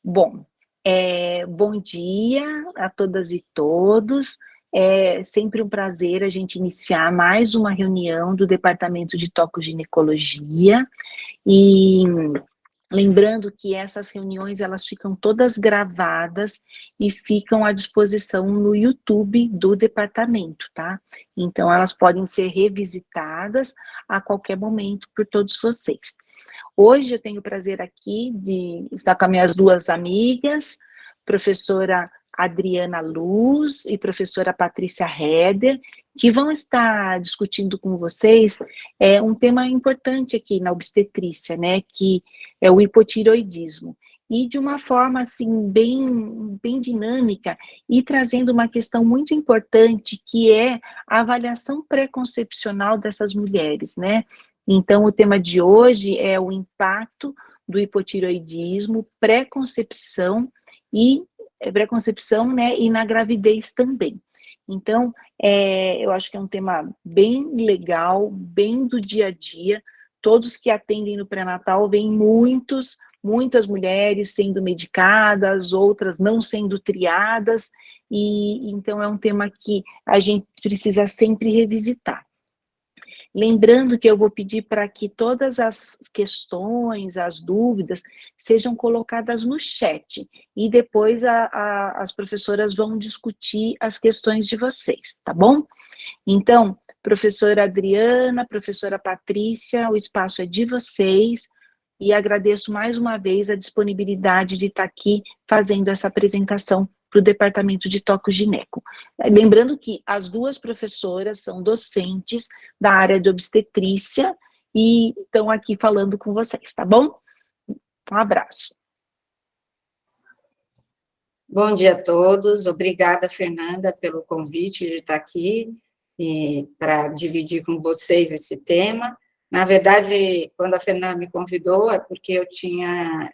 Bom, bom dia a todas e todos. É sempre um prazer a gente iniciar mais uma reunião do Departamento de Tocoginecologia e lembrando que essas reuniões elas ficam todas gravadas e ficam à disposição no YouTube do departamento, tá? Então elas podem ser revisitadas a qualquer momento por todos vocês. Hoje eu tenho o prazer aqui de estar com as minhas duas amigas, professora Adriana Luz e professora Patrícia Heder, que vão estar discutindo com vocês um tema importante aqui na obstetrícia, né, que é o hipotireoidismo. E de uma forma, assim, bem dinâmica e trazendo uma questão muito importante, que é a avaliação pré-concepcional dessas mulheres, né? Então, o tema de hoje é o impacto do hipotireoidismo, pré-concepção, né, e na gravidez também. Então, eu acho que é um tema bem legal, bem do dia a dia. Todos que atendem no pré-natal veem muitas mulheres sendo medicadas, outras não sendo triadas, e então é um tema que a gente precisa sempre revisitar. Lembrando que eu vou pedir para que todas as questões, as dúvidas, sejam colocadas no chat, e depois as professoras vão discutir as questões de vocês, tá bom? Então, professora Adriana, professora Patrícia, o espaço é de vocês, e agradeço mais uma vez a disponibilidade de estar aqui fazendo essa apresentação para o Departamento de Tocogineco. Lembrando que as duas professoras são docentes da área de obstetrícia e estão aqui falando com vocês, tá bom? Um abraço. Bom dia a todos, obrigada, Fernanda, pelo convite de estar aqui e para dividir com vocês esse tema. Na verdade, quando a Fernanda me convidou, é porque eu tinha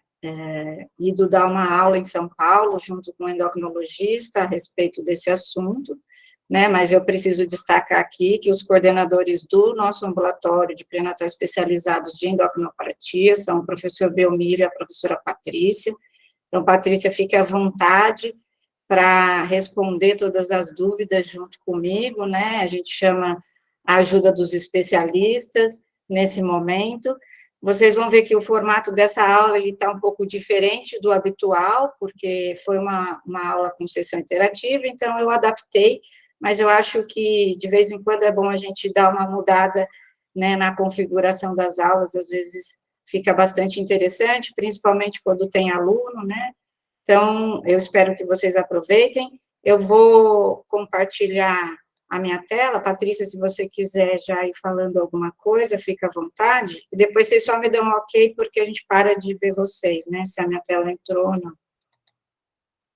ido dar uma aula em São Paulo, junto com um endocrinologista, a respeito desse assunto, né, mas eu preciso destacar aqui que os coordenadores do nosso ambulatório de pré-natal especializados de endocrinopatia são o professor Belmiro e a professora Patrícia. Então, Patrícia, fique à vontade para responder todas as dúvidas junto comigo, né? A gente chama a ajuda dos especialistas nesse momento. Vocês vão ver que o formato dessa aula está um pouco diferente do habitual, porque foi uma aula com sessão interativa, então eu adaptei, mas eu acho que de vez em quando é bom a gente dar uma mudada, né, na configuração das aulas, às vezes fica bastante interessante, principalmente quando tem aluno, né? Então, eu espero que vocês aproveitem. Eu vou compartilhar a minha tela. Patrícia, se você quiser já ir falando alguma coisa, fica à vontade. E depois vocês só me dão um ok, porque a gente para de ver vocês, né? Se a minha tela entrou ou não.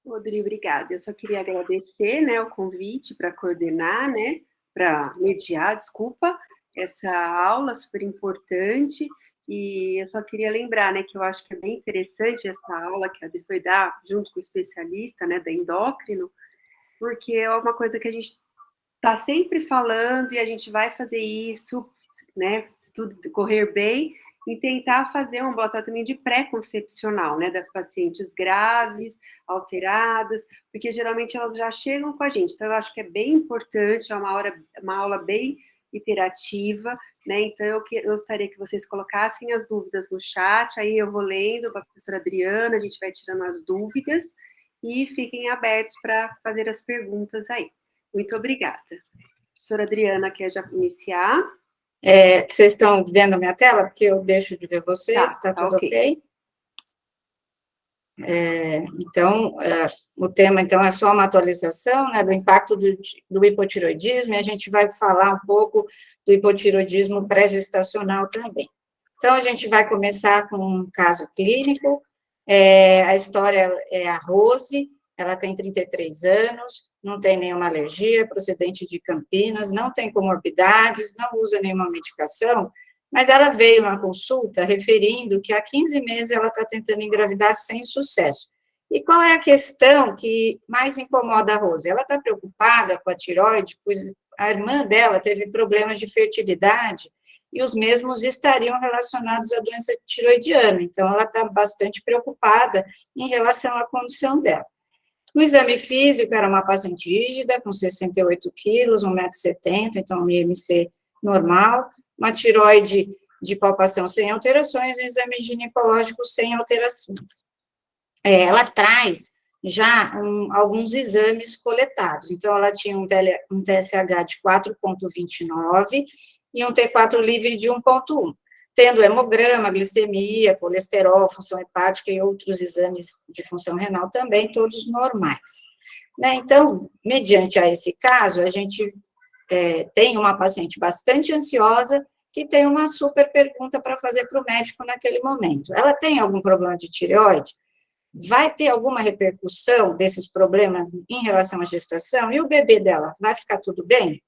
Rodrigo, obrigada. Eu só queria agradecer, né, o convite para coordenar, né, para mediar, desculpa, essa aula super importante. E eu só queria lembrar, né, que eu acho que é bem interessante essa aula que a Adri foi dar junto com o especialista, né, da endócrino, porque é uma coisa que a gente está sempre falando e a gente vai fazer isso, né, se tudo correr bem, e tentar fazer um ambulatório também de pré-concepcional, né, das pacientes graves, alteradas, porque geralmente elas já chegam com a gente. Então, eu acho que é bem importante, é uma aula bem iterativa, né, então eu gostaria que vocês colocassem as dúvidas no chat, aí eu vou lendo para a professora Adriana, a gente vai tirando as dúvidas, e fiquem abertos para fazer as perguntas aí. Muito obrigada. Professora Adriana, quer já iniciar? Vocês estão vendo a minha tela? Porque eu deixo de ver vocês, tá tudo ok? Então, o tema, então, é só uma atualização, né, do impacto do hipotireoidismo, e a gente vai falar um pouco do hipotireoidismo pré-gestacional também. Então, a gente vai começar com um caso clínico. A história é a Rose, ela tem 33 anos, não tem nenhuma alergia, procedente de Campinas, não tem comorbidades, não usa nenhuma medicação, mas ela veio na consulta referindo que há 15 meses ela está tentando engravidar sem sucesso. E qual é a questão que mais incomoda a Rose? Ela está preocupada com a tireoide, pois a irmã dela teve problemas de fertilidade, e os mesmos estariam relacionados à doença tiroidiana. Então, ela está bastante preocupada em relação à condição dela. No exame físico, era uma paciente rígida, com 68 quilos, 1,70 m, então um IMC normal, uma tiroide de palpação sem alterações, e um exame ginecológico sem alterações. Ela traz já alguns exames coletados, então ela tinha um TSH de 4,29 e um T4 livre de 1,1, tendo hemograma, glicemia, colesterol, função hepática e outros exames de função renal também, todos normais. Né? Então, mediante a esse caso, a gente tem uma paciente bastante ansiosa, que tem uma super pergunta para fazer para o médico naquele momento. Ela tem algum problema de tireoide? Vai ter alguma repercussão desses problemas em relação à gestação? E o bebê dela, vai ficar tudo bem?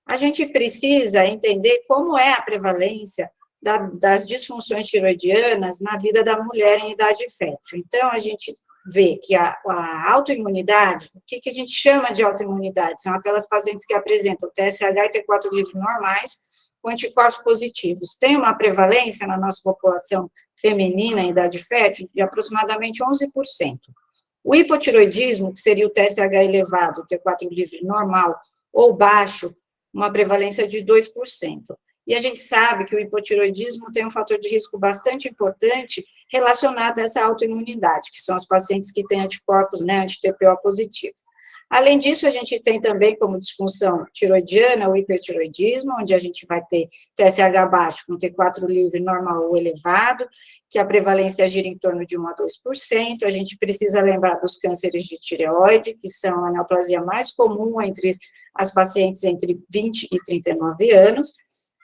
A gente precisa entender como é a prevalência das disfunções tiroidianas na vida da mulher em idade fértil. Então, a gente vê que a autoimunidade, o que a gente chama de autoimunidade? São aquelas pacientes que apresentam TSH e T4 livre normais, com anticorpos positivos. Tem uma prevalência na nossa população feminina em idade fértil de aproximadamente 11%. O hipotiroidismo, que seria o TSH elevado, o T4 livre normal ou baixo, uma prevalência de 2%. E a gente sabe que o hipotiroidismo tem um fator de risco bastante importante relacionado a essa autoimunidade, que são as pacientes que têm anticorpos, né, anti-TPO positivo. Além disso, a gente tem também como disfunção tiroidiana o hipertiroidismo, onde a gente vai ter TSH baixo com T4 livre normal ou elevado, que a prevalência gira em torno de 1 a 2%. A gente precisa lembrar dos cânceres de tireoide, que são a neoplasia mais comum entre as pacientes entre 20 e 39 anos.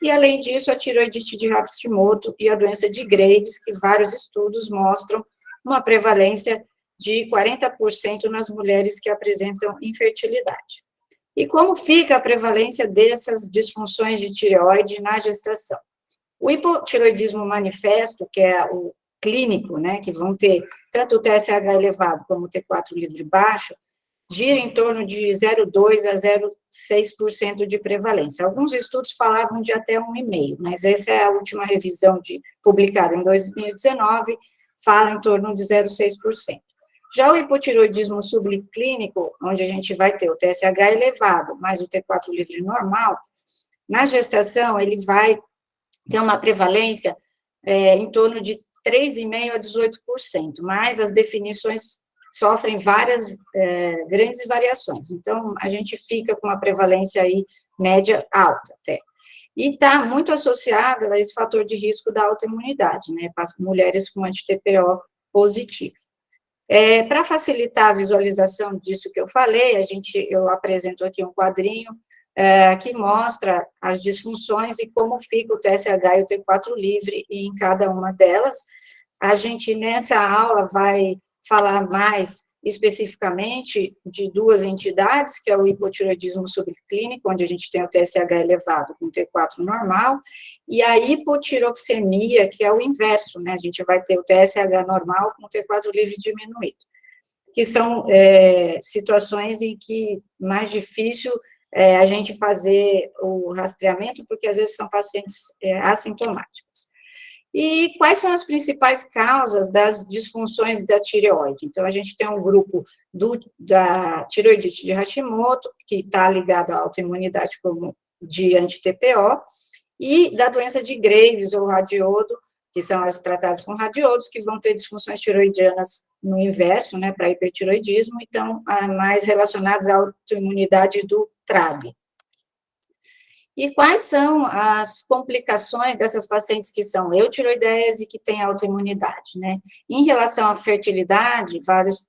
E, além disso, a tiroidite de Hashimoto e a doença de Graves, que vários estudos mostram uma prevalência de 40% nas mulheres que apresentam infertilidade. E como fica a prevalência dessas disfunções de tireoide na gestação? O hipotiroidismo manifesto, que é o clínico, né, que vão ter tanto o TSH elevado como o T4 livre baixo, gira em torno de 0,2% a 0,6% de prevalência. Alguns estudos falavam de até 1,5%, mas essa é a última revisão publicada em 2019, fala em torno de 0,6%. Já o hipotiroidismo subclínico, onde a gente vai ter o TSH elevado, mais o T4 livre normal, na gestação ele vai ter uma prevalência em torno de 3,5% a 18%, mas as definições sofrem várias grandes variações. Então, a gente fica com uma prevalência aí média alta até. E está muito associada a esse fator de risco da autoimunidade, né, para as mulheres com anti-TPO positivo. Para facilitar a visualização disso que eu falei, eu apresento aqui um quadrinho que mostra as disfunções e como fica o TSH e o T4 livre em cada uma delas. A gente, nessa aula, vai falar mais especificamente de duas entidades, que é o hipotiroidismo subclínico, onde a gente tem o TSH elevado com T4 normal, e a hipotiroxemia, que é o inverso, né, a gente vai ter o TSH normal com T4 livre diminuído, que são situações em que mais difícil a gente fazer o rastreamento, porque às vezes são pacientes assintomáticos. E quais são as principais causas das disfunções da tireoide? Então, a gente tem um grupo da tiroidite de Hashimoto, que está ligado à autoimunidade como de anti-TPO, e da doença de Graves ou radiodo, que são as tratadas com radiodos, que vão ter disfunções tiroidianas no inverso, né, para hipertiroidismo, então, mais relacionadas à autoimunidade do TRAB. E quais são as complicações dessas pacientes que são eutiroideias e que têm autoimunidade, né? Em relação à fertilidade, vários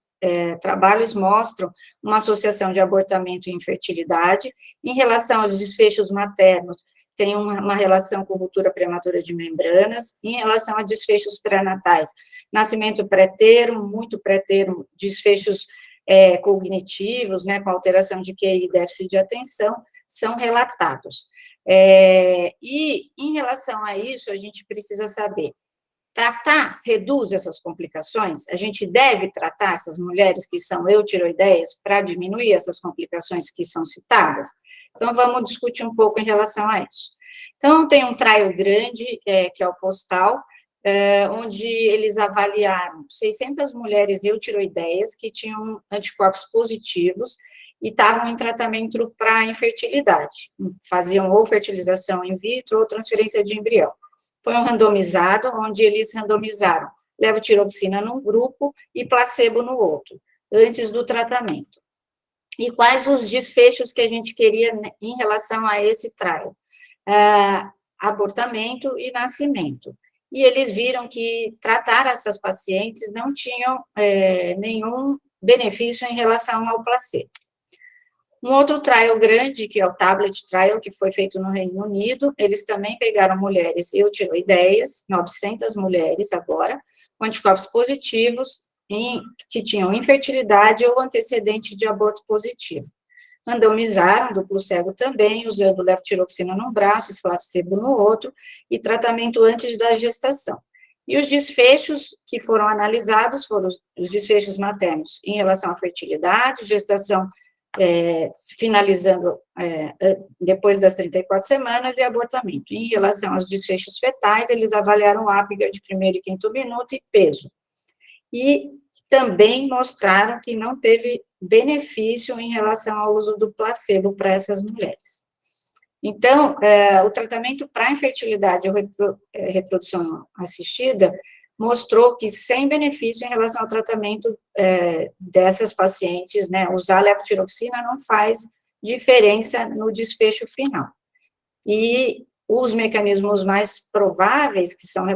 trabalhos mostram uma associação de abortamento e infertilidade. Em relação aos desfechos maternos, tem uma relação com ruptura prematura de membranas. Em relação a desfechos pré-natais, nascimento pré-termo, muito pré-termo, desfechos cognitivos, né, com alteração de QI e déficit de atenção, são relatados. E, em relação a isso, a gente precisa saber, reduz essas complicações? A gente deve tratar essas mulheres que são eutiroideias para diminuir essas complicações que são citadas? Então, vamos discutir um pouco em relação a isso. Então, tem um trial grande, que é o postal, onde eles avaliaram 600 mulheres eutiroideias que tinham anticorpos positivos e estavam em tratamento para infertilidade. Faziam ou fertilização in vitro ou transferência de embrião. Foi um randomizado, onde eles randomizaram levotiroxina num grupo e placebo no outro, antes do tratamento. E quais os desfechos que a gente queria em relação a esse trial? Abortamento e nascimento. E eles viram que tratar essas pacientes não tinham nenhum benefício em relação ao placebo. Um outro trial grande, que é o Tablet Trial, que foi feito no Reino Unido, eles também pegaram mulheres eutiroideias, 900 mulheres agora, com anticorpos positivos, que tinham infertilidade ou antecedente de aborto positivo. Randomizaram, duplo cego também, usando levotiroxina num braço e placebo no outro, e tratamento antes da gestação. E os desfechos que foram analisados foram os desfechos maternos em relação à fertilidade, gestação finalizando depois das 34 semanas, e abortamento. Em relação aos desfechos fetais, eles avaliaram o Apgar de primeiro e quinto minuto e peso. E também mostraram que não teve benefício em relação ao uso do placebo para essas mulheres. Então, o tratamento para infertilidade ou reprodução assistida mostrou que sem benefício em relação ao tratamento dessas pacientes, né, usar levotiroxina não faz diferença no desfecho final. E os mecanismos mais prováveis que são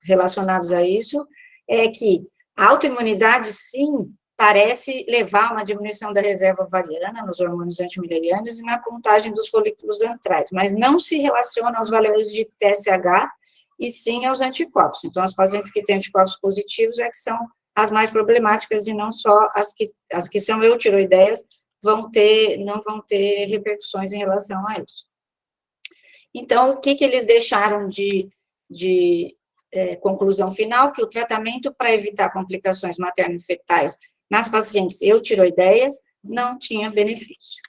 relacionados a isso é que a autoimunidade, sim, parece levar a uma diminuição da reserva ovariana nos hormônios antimilerianos e na contagem dos folículos antrais, mas não se relaciona aos valores de TSH e sim aos anticorpos. Então, as pacientes que têm anticorpos positivos que são as mais problemáticas e não só as que são eutiroideias não vão ter repercussões em relação a isso. Então, o que eles deixaram de conclusão final? Que o tratamento para evitar complicações materno-fetais nas pacientes eutiroideias não tinha benefício.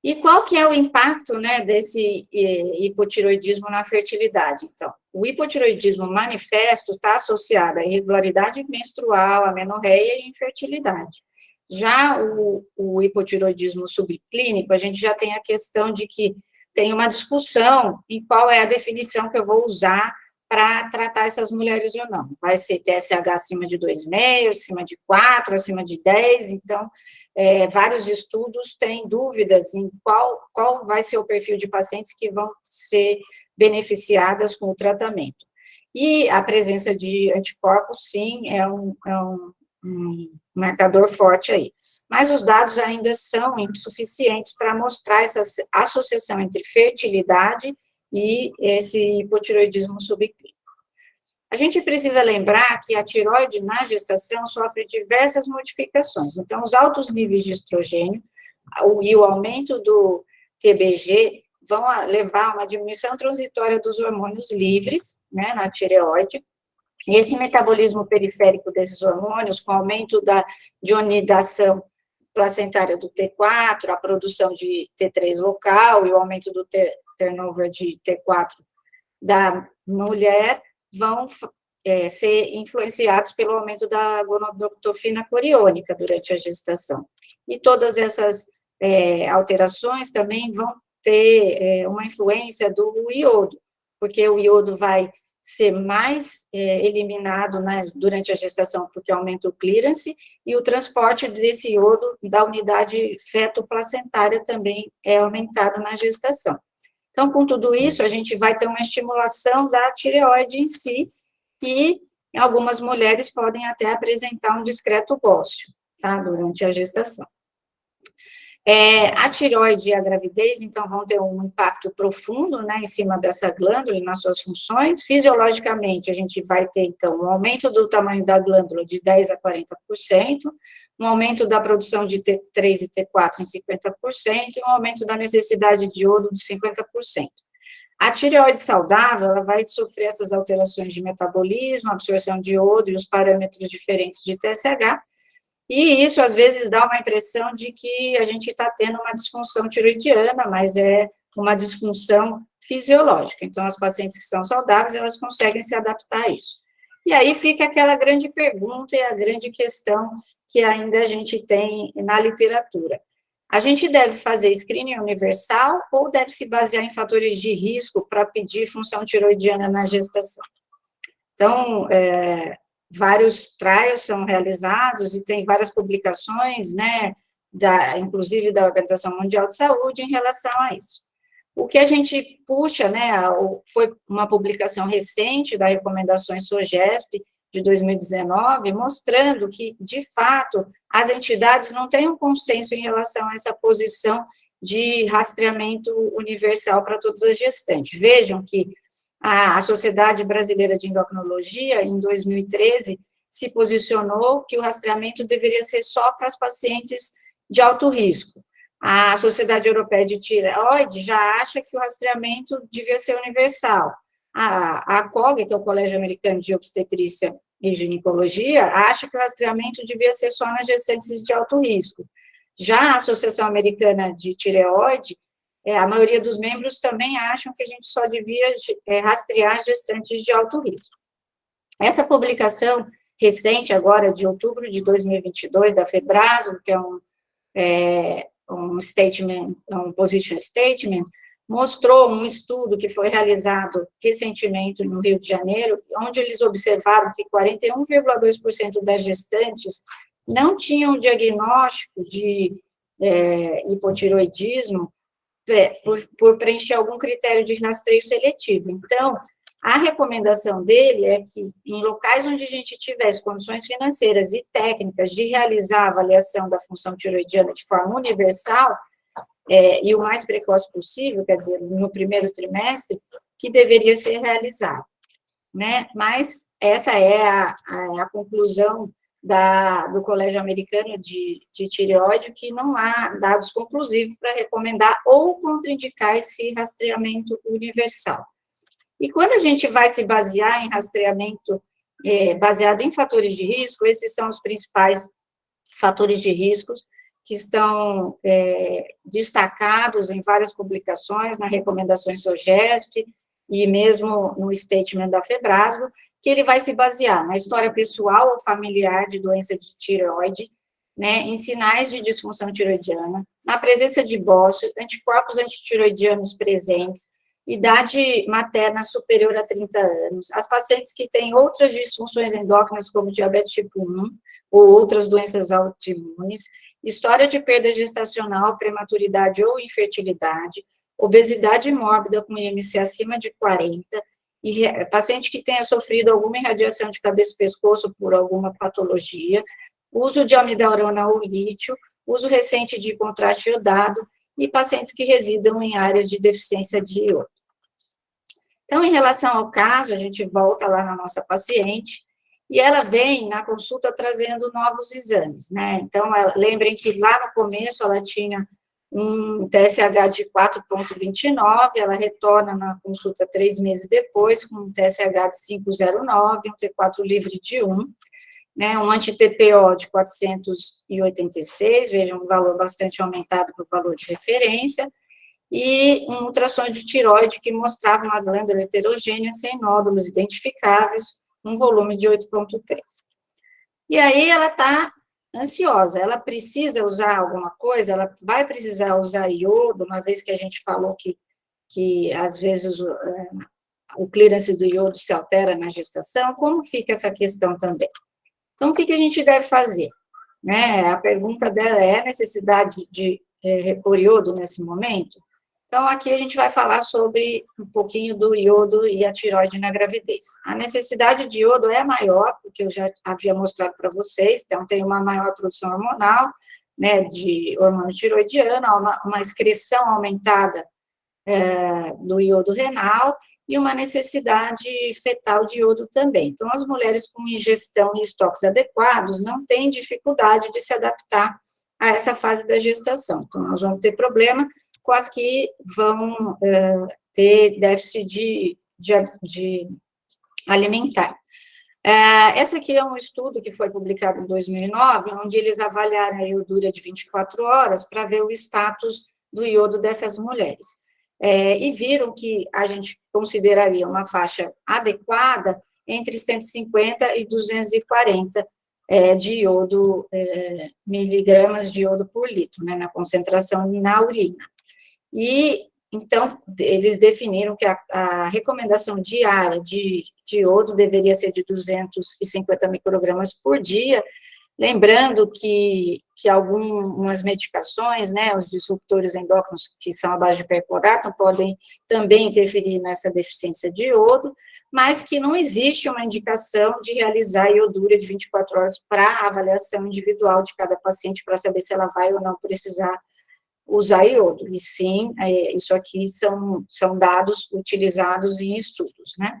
E qual que é o impacto, né, desse hipotiroidismo na fertilidade? Então, o hipotiroidismo manifesto está associado à irregularidade menstrual, amenorreia e infertilidade. Já o hipotiroidismo subclínico, a gente já tem a questão de que tem uma discussão em qual é a definição que eu vou usar para tratar essas mulheres ou não. Vai ser TSH acima de 2,5, acima de 4, acima de 10, então, vários estudos têm dúvidas em qual vai ser o perfil de pacientes que vão ser beneficiadas com o tratamento. E a presença de anticorpos, sim, é um marcador forte aí. Mas os dados ainda são insuficientes para mostrar essa associação entre fertilidade e esse hipotiroidismo subclínico. A gente precisa lembrar que a tireoide na gestação sofre diversas modificações. Então, os altos níveis de estrogênio e o aumento do TBG vão levar a uma diminuição transitória dos hormônios livres, né, na tireoide. E esse metabolismo periférico desses hormônios, com o aumento da ionidação placentária do T4, a produção de T3 local e o aumento do turnover de T4 da mulher, vão ser influenciados pelo aumento da gonadotropina coriônica durante a gestação. E todas essas alterações também vão ter uma influência do iodo, porque o iodo vai ser mais eliminado, né, durante a gestação, porque aumenta o clearance, e o transporte desse iodo da unidade fetoplacentária também é aumentado na gestação. Então, com tudo isso, a gente vai ter uma estimulação da tireoide em si, e algumas mulheres podem até apresentar um discreto bócio, tá, durante a gestação. A tireoide e a gravidez, então, vão ter um impacto profundo, né, em cima dessa glândula e nas suas funções. Fisiologicamente, a gente vai ter, então, um aumento do tamanho da glândula de 10% a 40%, um aumento da produção de T3 e T4 em 50%, e um aumento da necessidade de iodo de 50%. A tireoide saudável, ela vai sofrer essas alterações de metabolismo, absorção de iodo e os parâmetros diferentes de TSH, e isso, às vezes, dá uma impressão de que a gente está tendo uma disfunção tiroidiana, mas é uma disfunção fisiológica. Então, as pacientes que são saudáveis, elas conseguem se adaptar a isso. E aí fica aquela grande pergunta e a grande questão que ainda a gente tem na literatura. A gente deve fazer screening universal ou deve se basear em fatores de risco para pedir função tiroidiana na gestação? Então, vários trials são realizados e tem várias publicações, né, inclusive da Organização Mundial de Saúde, em relação a isso. O que a gente puxa, né, foi uma publicação recente da Recomendações SOGESP, de 2019, mostrando que, de fato, as entidades não têm um consenso em relação a essa posição de rastreamento universal para todas as gestantes. Vejam que a Sociedade Brasileira de Endocrinologia, em 2013, se posicionou que o rastreamento deveria ser só para as pacientes de alto risco. A Sociedade Europeia de Tireoide já acha que o rastreamento devia ser universal. A COG, que é o Colégio Americano de Obstetrícia e Ginecologia, acha que o rastreamento devia ser só nas gestantes de alto risco. Já a Associação Americana de Tireoide, a maioria dos membros também acham que a gente só devia rastrear gestantes de alto risco. Essa publicação recente, agora, de outubro de 2022, da FEBRASO, que é um statement, um position statement, mostrou um estudo que foi realizado recentemente no Rio de Janeiro, onde eles observaram que 41,2% das gestantes não tinham diagnóstico de hipotiroidismo por preencher algum critério de rastreio seletivo. Então, a recomendação dele é que, em locais onde a gente tivesse condições financeiras e técnicas de realizar a avaliação da função tiroidiana de forma universal, e o mais precoce possível, quer dizer, no primeiro trimestre, que deveria ser realizado, né? Mas essa é a conclusão do Colégio Americano de Tireoide, que não há dados conclusivos para recomendar ou contraindicar esse rastreamento universal. E quando a gente vai se basear em rastreamento baseado em fatores de risco, esses são os principais fatores de riscos que estão destacados em várias publicações, nas recomendações SOGESP e mesmo no statement da FEBRASGO, que ele vai se basear na história pessoal ou familiar de doença de tireoide, né, em sinais de disfunção tiroidiana, na presença de bócio, anticorpos antitiroidianos presentes, idade materna superior a 30 anos, as pacientes que têm outras disfunções endócrinas, como diabetes tipo 1, ou outras doenças autoimunes, história de perda gestacional, prematuridade ou infertilidade, obesidade mórbida com IMC acima de 40, e paciente que tenha sofrido alguma irradiação de cabeça e pescoço por alguma patologia, uso de amidalona ou lítio, uso recente de contraste iodado, e pacientes que residam em áreas de deficiência de iodo. Então, em relação ao caso, a gente volta lá na nossa paciente, e ela vem na consulta trazendo novos exames, né? Então, lembrem que lá no começo ela tinha um TSH de 4,29, ela retorna na consulta 3 meses depois, com um TSH de 5,09, um T4 livre de 1, né? Um anti-TPO de 486, vejam, um valor bastante aumentado para o valor de referência, e um ultrassom de tireoide que mostrava uma glândula heterogênea sem nódulos identificáveis, um volume de 8,3. E aí ela está ansiosa, ela precisa usar alguma coisa, ela vai precisar usar iodo, uma vez que a gente falou que às vezes o clearance do iodo se altera na gestação, como fica essa questão também? Então, o que a gente deve fazer? Né? A pergunta dela é a necessidade de repor iodo nesse momento? Então, aqui a gente vai falar sobre um pouquinho do iodo e a tireoide na gravidez. A necessidade de iodo é maior, porque eu já havia mostrado para vocês, então tem uma maior produção hormonal, né, de hormônio tiroidiano, uma excreção aumentada do iodo renal e uma necessidade fetal de iodo também. Então, as mulheres com ingestão e estoques adequados não têm dificuldade de se adaptar a essa fase da gestação. Então, nós vamos ter problema com as que vão ter déficit de alimentar. Essa aqui é um estudo que foi publicado em 2009, onde eles avaliaram a iodúria de 24 horas para ver o status do iodo dessas mulheres. e viram que a gente consideraria uma faixa adequada entre 150 e 240 de iodo, miligramas de iodo por litro, né, na concentração na urina. E, então, eles definiram que a recomendação diária de iodo deveria ser de 250 microgramas por dia, lembrando que algumas medicações, né, os disruptores endócrinos, que são à base de perclorato, podem também interferir nessa deficiência de iodo, mas que não existe uma indicação de realizar iodura de 24 horas para avaliação individual de cada paciente, para saber se ela vai ou não precisar usar iodo, e sim, isso aqui são dados utilizados em estudos, né?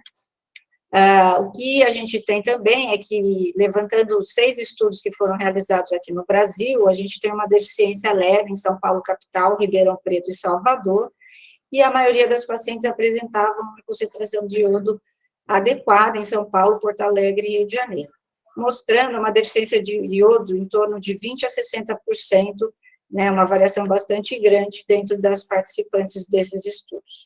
O que a gente tem também é que, levantando 6 estudos que foram realizados aqui no Brasil, a gente tem uma deficiência leve em São Paulo, capital, Ribeirão Preto e Salvador, e a maioria das pacientes apresentavam uma concentração de iodo adequada em São Paulo, Porto Alegre e Rio de Janeiro, mostrando uma deficiência de iodo em torno de 20% a 60%, né, uma variação bastante grande dentro das participantes desses estudos.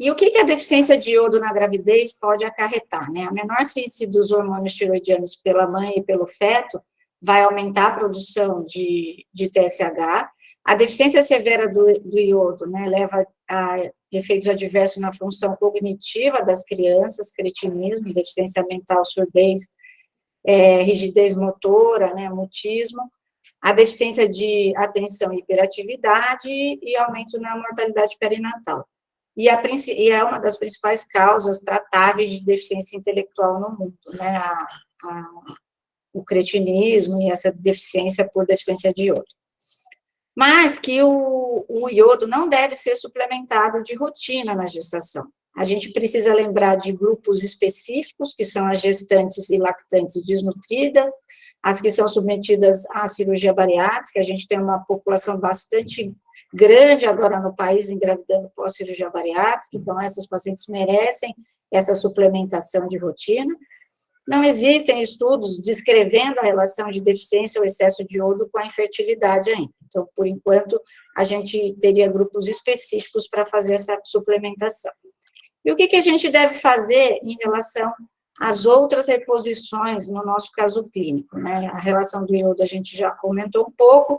E o que a deficiência de iodo na gravidez pode acarretar, né? A menor síntese dos hormônios tiroidianos pela mãe e pelo feto vai aumentar a produção de TSH. A deficiência severa do iodo, né, leva a efeitos adversos na função cognitiva das crianças, cretinismo, deficiência mental, surdez, rigidez motora, né, mutismo, a deficiência de atenção e hiperatividade e aumento na mortalidade perinatal. E é uma das principais causas tratáveis de deficiência intelectual no mundo, né, o cretinismo e essa deficiência por deficiência de iodo. Mas que o iodo não deve ser suplementado de rotina na gestação. A gente precisa lembrar de grupos específicos, que são as gestantes e lactantes desnutridas, as que são submetidas à cirurgia bariátrica. A gente tem uma população bastante grande agora no país engravidando pós-cirurgia bariátrica, então essas pacientes merecem essa suplementação de rotina. Não existem estudos descrevendo a relação de deficiência ou excesso de iodo com a infertilidade ainda. Então, por enquanto, a gente teria grupos específicos para fazer essa suplementação. E o que a gente deve fazer em relação às outras reposições, no nosso caso clínico, né? A relação do iodo a gente já comentou um pouco,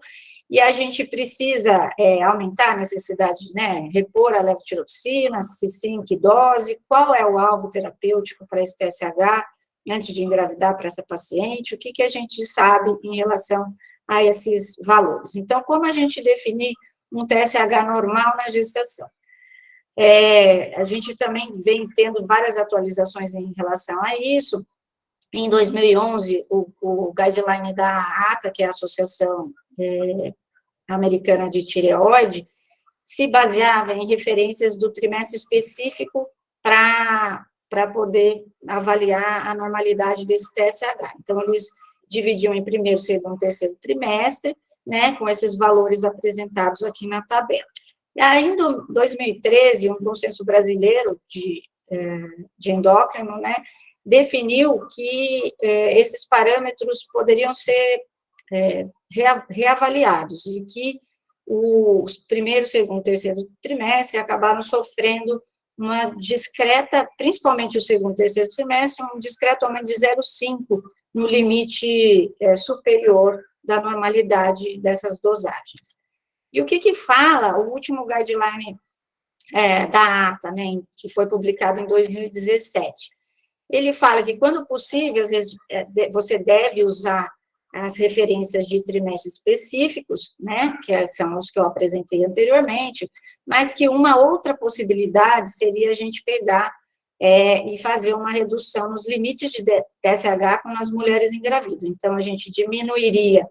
e a gente precisa aumentar a necessidade de, né, repor a levotiroxina, se sim, que dose, qual é o alvo terapêutico para esse TSH, antes de engravidar para essa paciente, o que a gente sabe em relação a esses valores. Então, como a gente definir um TSH normal na gestação? A gente também vem tendo várias atualizações em relação a isso. Em 2011, o guideline da ATA, que é a Associação Americana de Tireoide, se baseava em referências do trimestre específico para poder avaliar a normalidade desse TSH. Então, eles dividiam em primeiro, segundo, terceiro trimestre, né, com esses valores apresentados aqui na tabela. E aí, em 2013, um consenso brasileiro de endócrino, né, definiu que esses parâmetros poderiam ser reavaliados, e que os primeiro, segundo, terceiro trimestre acabaram sofrendo uma discreta, principalmente o segundo e terceiro trimestre, um discreto aumento de 0,5 no limite superior da normalidade dessas dosagens. E o que fala o último guideline da ATA, né, que foi publicado em 2017? Ele fala que, quando possível, você deve usar as referências de trimestres específicos, né, que são os que eu apresentei anteriormente, mas que uma outra possibilidade seria a gente pegar e fazer uma redução nos limites de TSH quando as mulheres engravidam. Então, a gente diminuiria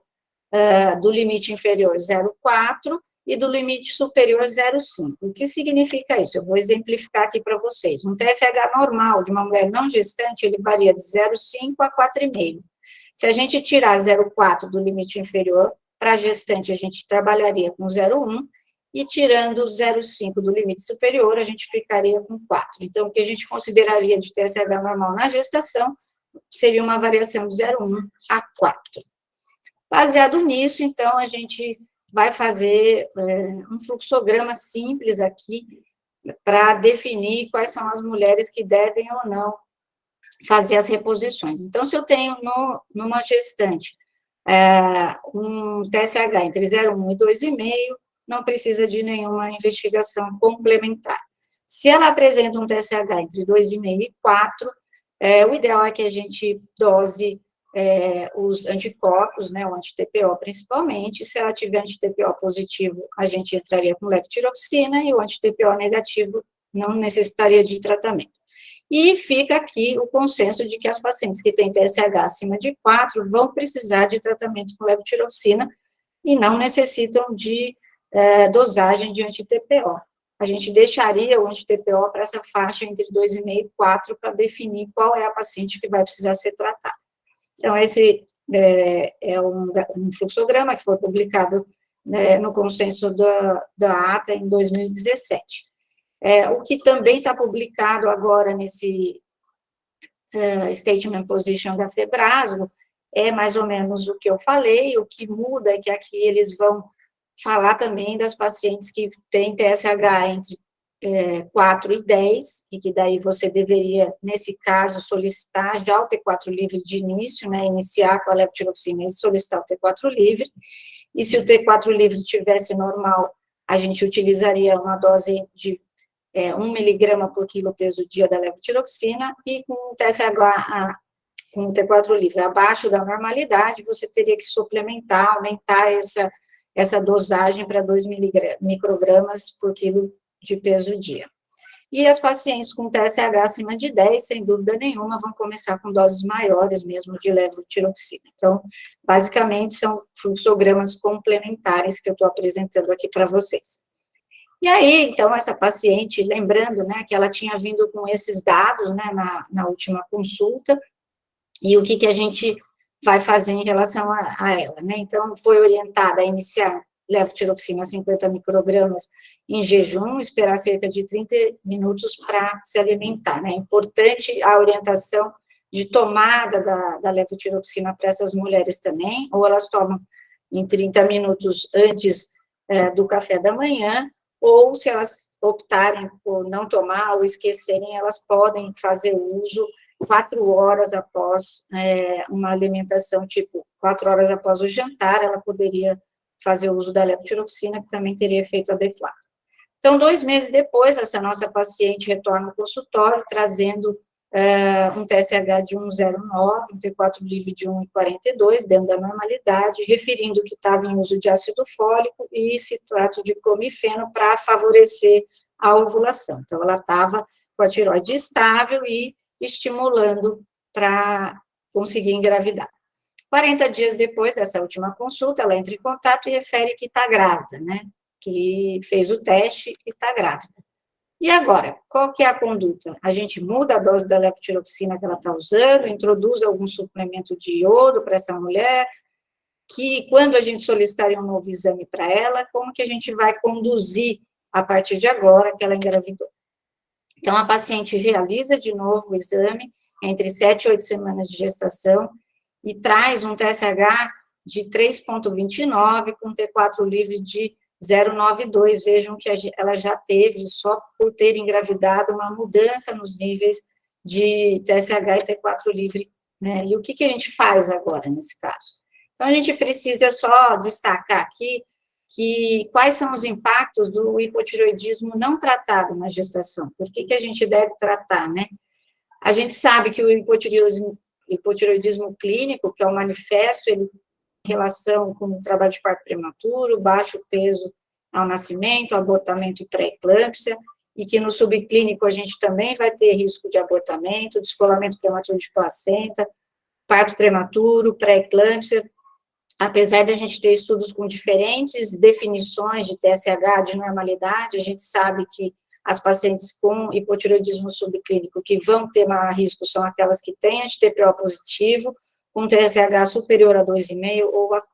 do limite inferior 0,4 e do limite superior 0,5. O que significa isso? Eu vou exemplificar aqui para vocês. Um TSH normal de uma mulher não gestante, ele varia de 0,5 a 4,5. Se a gente tirar 0,4 do limite inferior, para a gestante a gente trabalharia com 0,1, e tirando 0,5 do limite superior, a gente ficaria com 4. Então, o que a gente consideraria de TSH normal na gestação seria uma variação de 0,1 a 4. Baseado nisso, então, a gente vai fazer um fluxograma simples aqui para definir quais são as mulheres que devem ou não fazer as reposições. Então, se eu tenho numa gestante um TSH entre 0,1 e 2,5, não precisa de nenhuma investigação complementar. Se ela apresenta um TSH entre 2,5 e 4, o ideal é que a gente dose os anticorpos, né, o anti-TPO principalmente. Se ela tiver anti-TPO positivo, a gente entraria com levotiroxina, e o anti-TPO negativo não necessitaria de tratamento. E fica aqui o consenso de que as pacientes que têm TSH acima de 4 vão precisar de tratamento com levotiroxina e não necessitam de dosagem de anti-TPO. A gente deixaria o anti-TPO para essa faixa entre 2,5 e 4 para definir qual é a paciente que vai precisar ser tratada. Então, esse é um fluxograma que foi publicado, né, no consenso da ATA em 2017. O que também está publicado agora nesse Statement Position da Febrasgo é mais ou menos o que eu falei. O que muda é que aqui eles vão falar também das pacientes que têm TSH entre 4 e 10, e que daí você deveria, nesse caso, solicitar já o T4 livre de início, né, iniciar com a levotiroxina e solicitar o T4 livre, e se o T4 livre tivesse normal, a gente utilizaria uma dose de 1 miligrama por quilo peso dia da levotiroxina, e com o TSH, com o T4 livre abaixo da normalidade, você teria que suplementar, aumentar essa dosagem para 2 microgramas por quilo de peso dia. E as pacientes com TSH acima de 10, sem dúvida nenhuma, vão começar com doses maiores mesmo de levotiroxina. Então, basicamente, são fluxogramas complementares que eu estou apresentando aqui para vocês. E aí, então, essa paciente, lembrando, né, que ela tinha vindo com esses dados, né, na última consulta, e o que a gente vai fazer em relação a ela, né? Então, foi orientada a iniciar levotiroxina 50 microgramas em jejum, esperar cerca de 30 minutos para se alimentar, né? É importante a orientação de tomada da levotiroxina para essas mulheres também, ou elas tomam em 30 minutos antes do café da manhã, ou se elas optarem por não tomar ou esquecerem, elas podem fazer uso 4 horas após uma alimentação, tipo, 4 horas após o jantar, ela poderia fazer uso da levotiroxina, que também teria efeito adequado. Então, 2 meses depois, essa nossa paciente retorna ao consultório, trazendo um TSH de 1,09, um T4 livre de 1,42, dentro da normalidade, referindo que estava em uso de ácido fólico e citrato de clomifeno para favorecer a ovulação. Então, ela estava com a tireoide estável e estimulando para conseguir engravidar. 40 dias depois dessa última consulta, ela entra em contato e refere que está grávida, né? Que fez o teste e está grávida. E agora, qual que é a conduta? A gente muda a dose da levotiroxina que ela está usando, introduz algum suplemento de iodo para essa mulher, que quando a gente solicitar um novo exame para ela, como que a gente vai conduzir a partir de agora que ela engravidou? Então, a paciente realiza de novo o exame, entre 7 e 8 semanas de gestação, e traz um TSH de 3,29, com T4 livre de 0,92. Vejam que ela já teve, só por ter engravidado, uma mudança nos níveis de TSH e T4 livre, né? E o que a gente faz agora, nesse caso? Então, a gente precisa só destacar aqui quais são os impactos do hipotireoidismo não tratado na gestação. Por que a gente deve tratar, né? A gente sabe que o hipotireoidismo clínico, que é o manifesto, ele tem relação com o trabalho de parto prematuro, baixo peso ao nascimento, abortamento e pré-eclâmpsia, e que no subclínico a gente também vai ter risco de abortamento, descolamento prematuro de placenta, parto prematuro, pré-eclâmpsia. Apesar de a gente ter estudos com diferentes definições de TSH, de normalidade, a gente sabe que as pacientes com hipotireoidismo subclínico que vão ter maior risco são aquelas que têm anti-TPO positivo, com TSH superior a 2,5 ou a 4,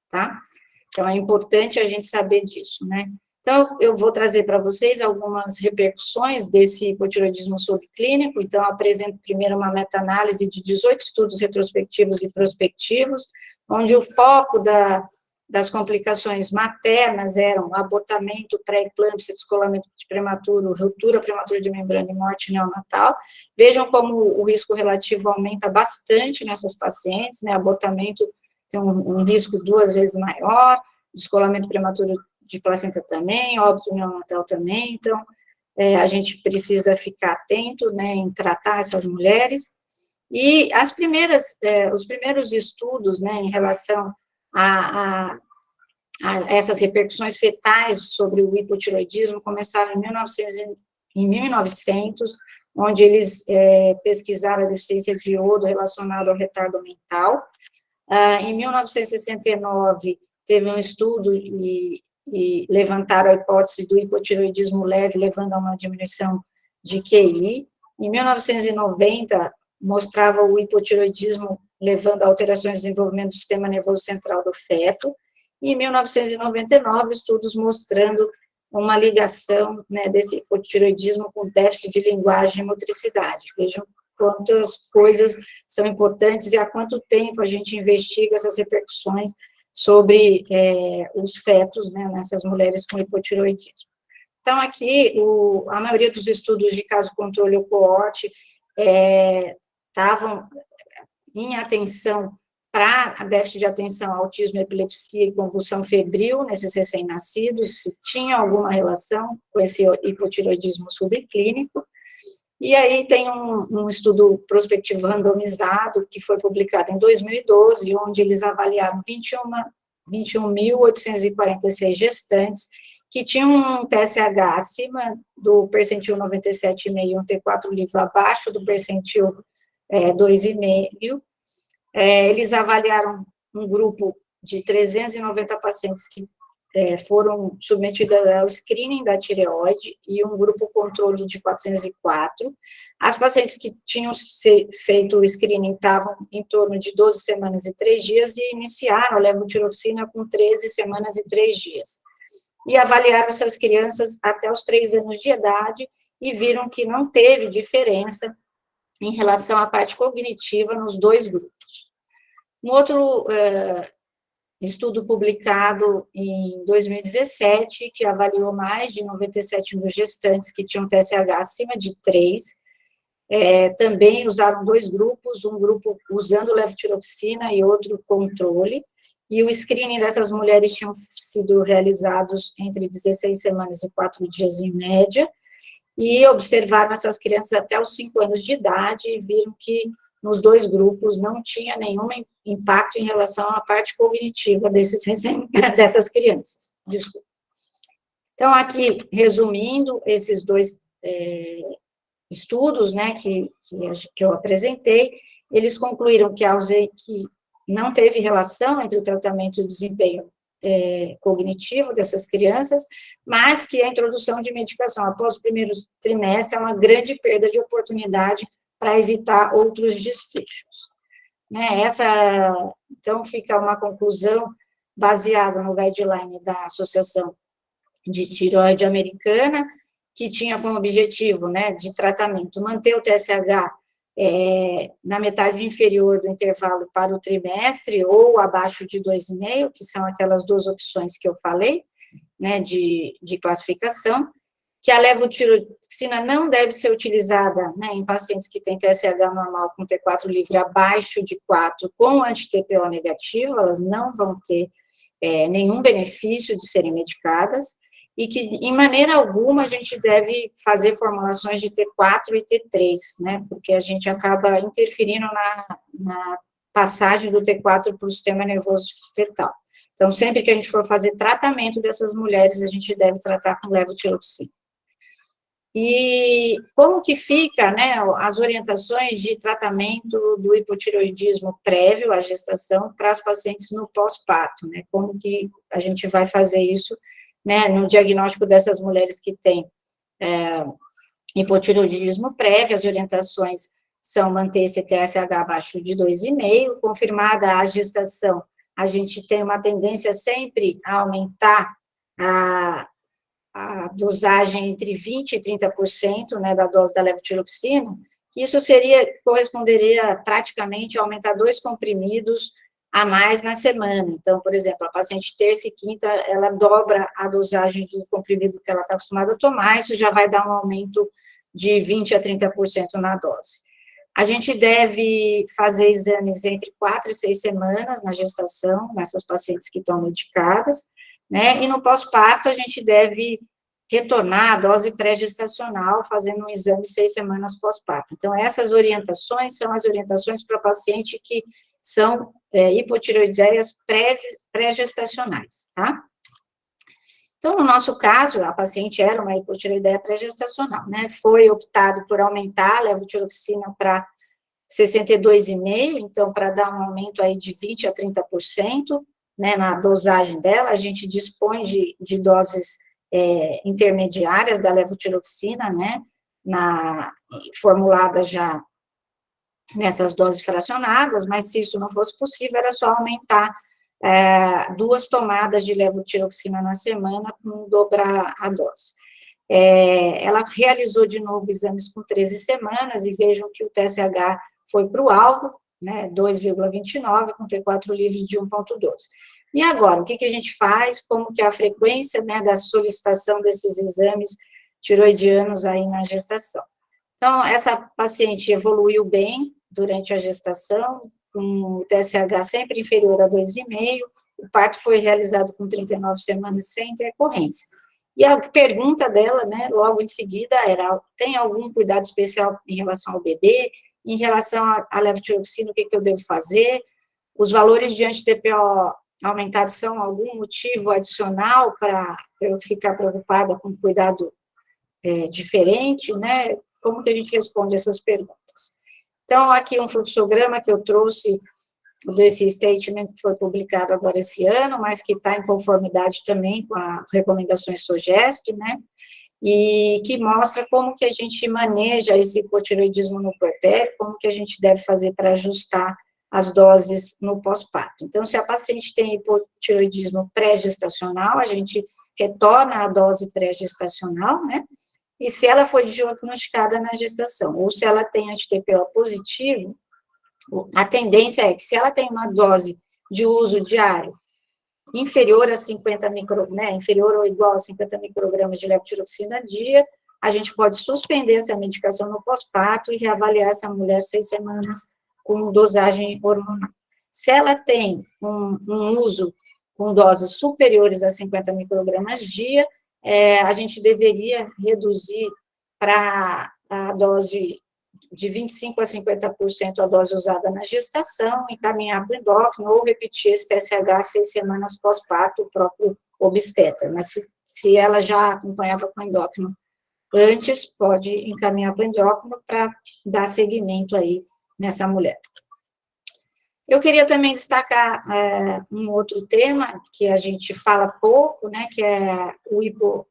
tá? Então, é importante a gente saber disso, né? Então, eu vou trazer para vocês algumas repercussões desse hipotireoidismo subclínico. Então, eu apresento primeiro uma meta-análise de 18 estudos retrospectivos e prospectivos, onde o foco da das complicações maternas eram abortamento, pré-eclâmpsia, descolamento prematuro, ruptura prematura de membrana e morte neonatal. Vejam como o risco relativo aumenta bastante nessas pacientes, né? Abortamento tem um risco 2 vezes maior, descolamento prematuro de placenta também, óbito neonatal também. Então, a gente precisa ficar atento, né, em tratar essas mulheres. E os primeiros estudos, né, em relação a essas repercussões fetais sobre o hipotiroidismo começaram em 1900, onde eles pesquisaram a deficiência de iodo relacionada ao retardo mental. Em 1969, teve um estudo e levantaram a hipótese do hipotiroidismo leve, levando a uma diminuição de QI. Em 1990, mostrava o hipotiroidismo levando a alterações de desenvolvimento do sistema nervoso central do feto. E em 1999, estudos mostrando uma ligação, né, desse hipotiroidismo com déficit de linguagem e motricidade. Vejam quantas coisas são importantes e há quanto tempo a gente investiga essas repercussões sobre os fetos, né, nessas mulheres com hipotiroidismo. Então, aqui, a maioria dos estudos de caso controle ou coorte estavam em atenção para déficit de atenção, autismo, epilepsia e convulsão febril nesses recém-nascidos, se tinha alguma relação com esse hipotiroidismo subclínico. E aí tem um estudo prospectivo randomizado, que foi publicado em 2012, onde eles avaliaram 21.846 gestantes que tinham um TSH acima do percentil 97,5 e um T4 livre abaixo do percentil 2,5. Eles avaliaram um grupo de 390 pacientes que foram submetidos ao screening da tireoide e um grupo controle de 404. As pacientes que tinham feito o screening estavam em torno de 12 semanas e 3 dias e iniciaram a levotiroxina com 13 semanas e 3 dias. E avaliaram essas crianças até os 3 anos de idade e viram que não teve diferença em relação à parte cognitiva nos 2 grupos. Um outro estudo publicado em 2017, que avaliou mais de 97 mil gestantes que tinham TSH acima de 3, também usaram 2 grupos, um grupo usando levotiroxina e outro controle, e o screening dessas mulheres tinham sido realizados entre 16 semanas e 4 dias em média, e observaram essas crianças até os 5 anos de idade e viram que nos 2 grupos não tinha nenhum impacto em relação à parte cognitiva dessas crianças. Desculpa. Então, aqui, resumindo, esses 2 estudos, né, que eu apresentei, eles concluíram que não teve relação entre o tratamento e o desempenho cognitivo dessas crianças, mas que a introdução de medicação após o primeiro trimestre é uma grande perda de oportunidade para evitar outros desfechos. Né? Então, fica uma conclusão baseada no guideline da Associação de Tireoide Americana, que tinha como objetivo, né, de tratamento manter o TSH na metade inferior do intervalo para o trimestre ou abaixo de 2,5, que são aquelas 2 opções que eu falei, né, de classificação, que a levotiroxina não deve ser utilizada, né, em pacientes que têm TSH normal com T4 livre abaixo de 4 com anti-TPO negativo, elas não vão ter nenhum benefício de serem medicadas, e que, em maneira alguma, a gente deve fazer formulações de T4 e T3, né, porque a gente acaba interferindo na passagem do T4 para o sistema nervoso fetal. Então, sempre que a gente for fazer tratamento dessas mulheres, a gente deve tratar com levotiroxina. E como que fica, né, as orientações de tratamento do hipotireoidismo prévio à gestação para as pacientes no pós-parto, né, como que a gente vai fazer isso, né, no diagnóstico dessas mulheres que têm hipotireoidismo prévio. As orientações são manter esse TSH abaixo de 2,5, confirmada a gestação, a gente tem uma tendência sempre a aumentar a dosagem entre 20% e 30%, né, da dose da levotiroxina, que isso corresponderia praticamente a aumentar 2 comprimidos a mais na semana. Então, por exemplo, a paciente terça e quinta, ela dobra a dosagem do comprimido que ela está acostumada a tomar, isso já vai dar um aumento de 20% a 30% na dose. A gente deve fazer exames entre 4 e 6 semanas na gestação, nessas pacientes que estão medicadas, né, e no pós-parto a gente deve retornar à dose pré-gestacional, fazendo um exame 6 semanas pós-parto. Então, essas orientações são as orientações para paciente que são hipotireoideias pré-gestacionais, tá? Então, no nosso caso, a paciente era uma hipotireoideia pré-gestacional, né? Foi optado por aumentar a levotiroxina para 62,5, então, para dar um aumento aí de 20% a 30%, né, na dosagem dela, a gente dispõe de doses intermediárias da levotiroxina, né, formulada já nessas doses fracionadas, mas se isso não fosse possível, era só aumentar 2 tomadas de levotiroxina na semana, com dobrar a dose. Ela realizou de novo exames com 13 semanas, e vejam que o TSH foi para o alvo, né, 2,29, com T4 livre de 1,12. E agora, o que a gente faz? Como que é a frequência, né, da solicitação desses exames tiroidianos aí na gestação? Então, essa paciente evoluiu bem durante a gestação, com o TSH sempre inferior a 2,5, o parto foi realizado com 39 semanas sem intercorrência. E a pergunta dela, né, logo em seguida, era: tem algum cuidado especial em relação ao bebê? Em relação à levotiroxina, o que eu devo fazer? Os valores de anti-TPO aumentados são algum motivo adicional para eu ficar preocupada com cuidado diferente, né? Como que a gente responde essas perguntas? Então, aqui um fluxograma que eu trouxe desse statement que foi publicado agora esse ano, mas que está em conformidade também com as recomendações SOGESP, né, e que mostra como que a gente maneja esse hipotireoidismo no puerpério, como que a gente deve fazer para ajustar as doses no pós-parto. Então, se a paciente tem hipotireoidismo pré-gestacional, a gente retorna a dose pré-gestacional, né, e se ela foi diagnosticada na gestação, ou se ela tem anti-TPO positivo, a tendência é que, se ela tem uma dose de uso diário inferior a 50 né, inferior ou igual a 50 microgramas de levotiroxina a dia, a gente pode suspender essa medicação no pós-parto e reavaliar essa mulher 6 semanas com dosagem hormonal. Se ela tem um uso com doses superiores a 50 microgramas dia, a gente deveria reduzir para a dose de 25% a 50% a dose usada na gestação, encaminhar para o endócrino, ou repetir esse TSH 6 semanas pós-parto, o próprio obstetra. Mas se ela já acompanhava com endócrino antes, pode encaminhar para o endócrino para dar seguimento aí nessa mulher. Eu queria também destacar um outro tema que a gente fala pouco, né, que é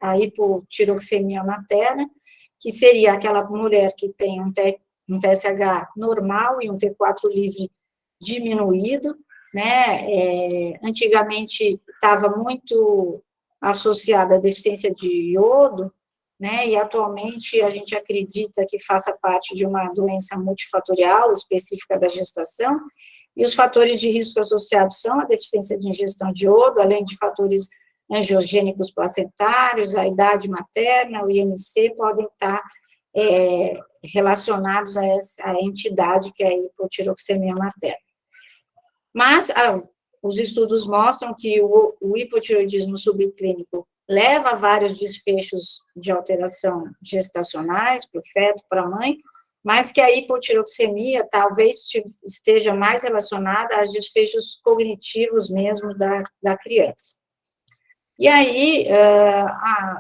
a hipotiroxemia materna, que seria aquela mulher que tem um TSH normal e um T4 livre diminuído, né, antigamente estava muito associada à deficiência de iodo, né, e atualmente a gente acredita que faça parte de uma doença multifatorial específica da gestação, e os fatores de risco associados são a deficiência de ingestão de iodo, além de fatores angiogênicos placentários, a idade materna, o IMC, podem estar relacionados a essa entidade que é a hipotiroxemia materna. Mas os estudos mostram que o hipotireoidismo subclínico leva a vários desfechos de alteração gestacionais para o feto, para a mãe, mas que a hipotiroxemia talvez esteja mais relacionada aos desfechos cognitivos mesmo da criança. E aí,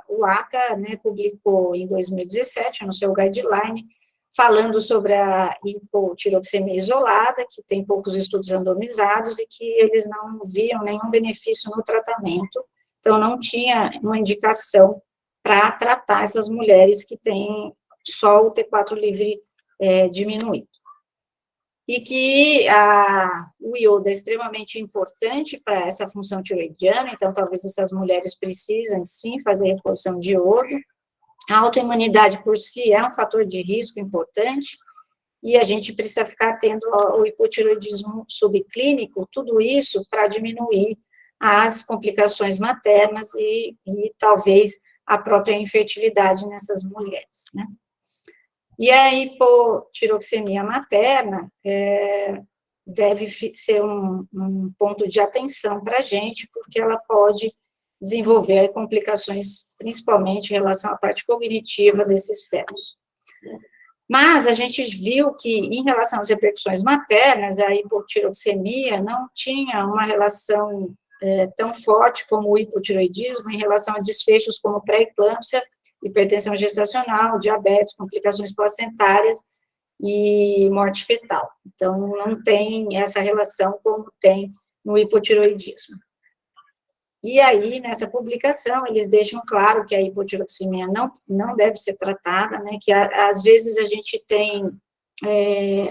o ACA, né, publicou em 2017, no seu guideline, falando sobre a hipotiroxemia isolada, que tem poucos estudos randomizados e que eles não viam nenhum benefício no tratamento, então não tinha uma indicação para tratar essas mulheres que têm só o T4 livre diminuído. E que o iodo é extremamente importante para essa função tiroidiana, então talvez essas mulheres precisem, sim, fazer reposição de iodo. A autoimunidade por si é um fator de risco importante, e a gente precisa ficar atento ao hipotireoidismo subclínico, tudo isso para diminuir as complicações maternas e talvez a própria infertilidade nessas mulheres, né? E a hipotiroxemia materna deve ser um ponto de atenção para a gente, porque ela pode desenvolver complicações, principalmente em relação à parte cognitiva desses fetos. Mas a gente viu que, em relação às repercussões maternas, a hipotiroxemia não tinha uma relação tão forte como o hipotiroidismo em relação a desfechos como pré-eclâmpsia, hipertensão gestacional, diabetes, complicações placentárias e morte fetal. Então, não tem essa relação como tem no hipotiroidismo. E aí, nessa publicação, eles deixam claro que a hipotiroxemia não deve ser tratada, né, que às vezes a gente tem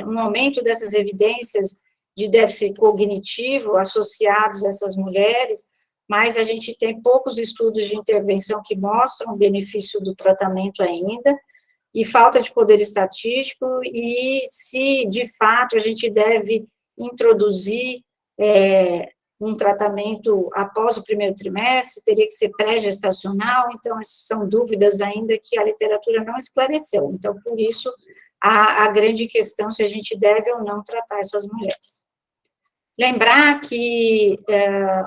um aumento dessas evidências de déficit cognitivo associados a essas mulheres, mas a gente tem poucos estudos de intervenção que mostram o benefício do tratamento ainda, e falta de poder estatístico, e se, de fato, a gente deve introduzir um tratamento após o primeiro trimestre, teria que ser pré-gestacional, então, essas são dúvidas ainda que a literatura não esclareceu. Então, por isso, a grande questão se a gente deve ou não tratar essas mulheres. Lembrar que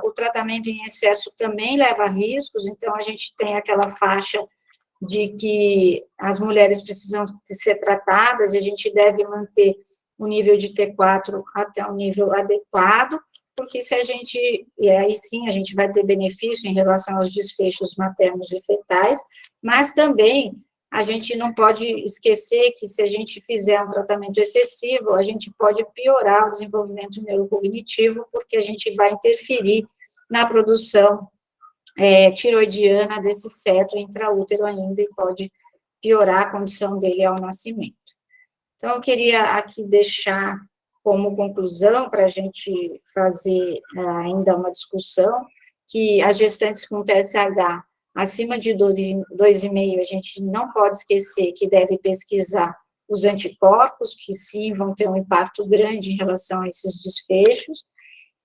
o tratamento em excesso também leva a riscos, então a gente tem aquela faixa de que as mulheres precisam ser tratadas e a gente deve manter o nível de T4 até um nível adequado, porque se a gente, e aí sim a gente vai ter benefício em relação aos desfechos maternos e fetais, mas também a gente não pode esquecer que se a gente fizer um tratamento excessivo, a gente pode piorar o desenvolvimento neurocognitivo, porque a gente vai interferir na produção tiroidiana desse feto intraútero ainda, e pode piorar a condição dele ao nascimento. Então, eu queria aqui deixar como conclusão, para a gente fazer ainda uma discussão, que as gestantes com TSH acima de 2,5, a gente não pode esquecer que deve pesquisar os anticorpos, que sim vão ter um impacto grande em relação a esses desfechos,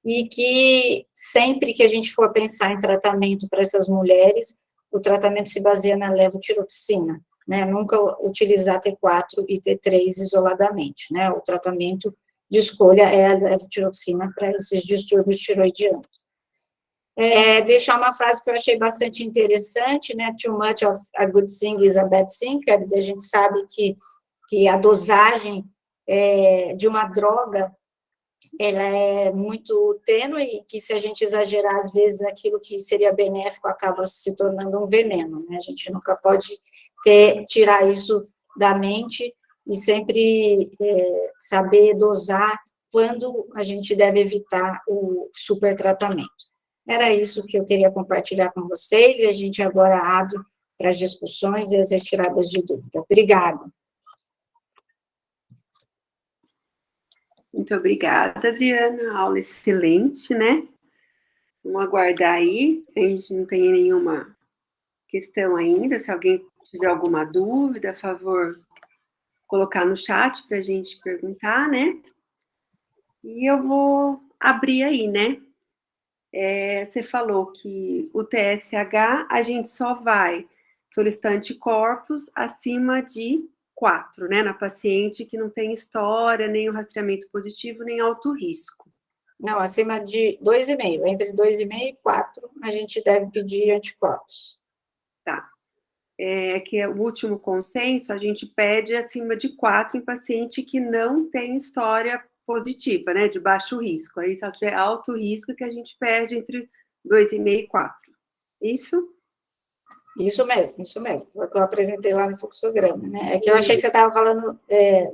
e que sempre que a gente for pensar em tratamento para essas mulheres, o tratamento se baseia na levotiroxina, né, nunca utilizar T4 e T3 isoladamente, né, o tratamento de escolha é a levotiroxina para esses distúrbios tiroidianos. Deixar uma frase que eu achei bastante interessante, né, too much of a good thing is a bad thing, quer dizer, a gente sabe que a dosagem de uma droga, ela é muito tênue, e que se a gente exagerar, às vezes, aquilo que seria benéfico acaba se tornando um veneno, né, a gente nunca pode tirar isso da mente, e sempre saber dosar quando a gente deve evitar o supertratamento. Era isso que eu queria compartilhar com vocês, e a gente agora abre para as discussões e as retiradas de dúvida. Obrigada. Muito obrigada, Adriana, aula excelente, né? Vamos aguardar aí, a gente não tem nenhuma questão ainda, se alguém tiver alguma dúvida, a favor, colocar no chat para a gente perguntar, né? E eu vou abrir aí, né? Você falou que o TSH, a gente só vai solicitar anticorpos acima de 4, né? Na paciente que não tem história, nem o rastreamento positivo, nem alto risco. Não, acima de 2,5, entre 2,5 e 4, a gente deve pedir anticorpos. Tá. Que é o último consenso, a gente pede acima de 4 em paciente que não tem história positiva, né, de baixo risco. Aí, se tiver alto risco, que a gente pede entre 2,5 e 4. Isso? Isso mesmo. Foi o que eu apresentei lá no fluxograma, né? É que eu achei que você estava falando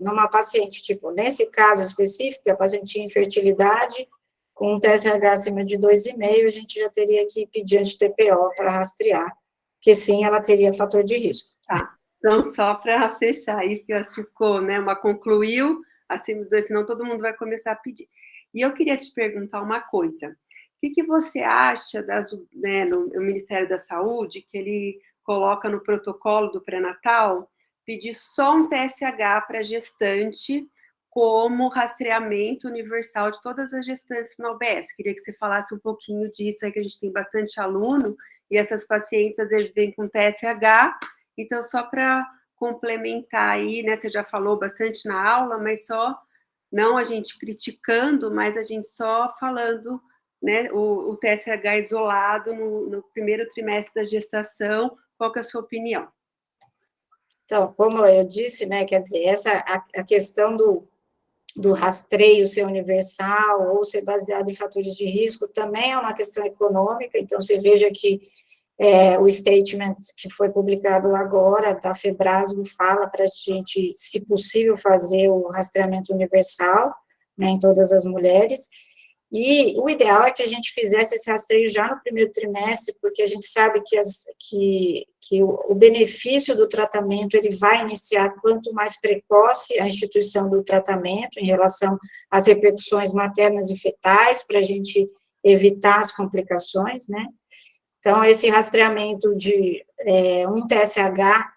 numa paciente, tipo, nesse caso específico, a paciente tinha infertilidade, com um TSH acima de 2,5, a gente já teria que pedir anti-TPO para rastrear, porque sim, ela teria fator de risco. Tá. Então, só para fechar aí, porque eu acho que ficou, né, concluiu, acima de 2, senão todo mundo vai começar a pedir. E eu queria te perguntar uma coisa. O que você acha no Ministério da Saúde, que ele coloca no protocolo do pré-natal, pedir só um TSH para gestante como rastreamento universal de todas as gestantes na UBS. Queria que você falasse um pouquinho disso, aí que a gente tem bastante aluno, e essas pacientes às vezes vêm com TSH, então só para complementar aí, né, você já falou bastante na aula, mas só, não a gente criticando, mas a gente só falando, né, o TSH isolado no primeiro trimestre da gestação. Qual que é a sua opinião? Então, como eu disse, né, quer dizer, a questão do rastreio ser universal ou ser baseado em fatores de risco também é uma questão econômica, então você veja que o statement que foi publicado agora da Febrasgo fala para a gente, se possível, fazer o rastreamento universal, né, em todas as mulheres, e o ideal é que a gente fizesse esse rastreio já no primeiro trimestre, porque a gente sabe que o benefício do tratamento, ele vai iniciar quanto mais precoce a instituição do tratamento, em relação às repercussões maternas e fetais, para a gente evitar as complicações, né? Então, esse rastreamento de um TSH,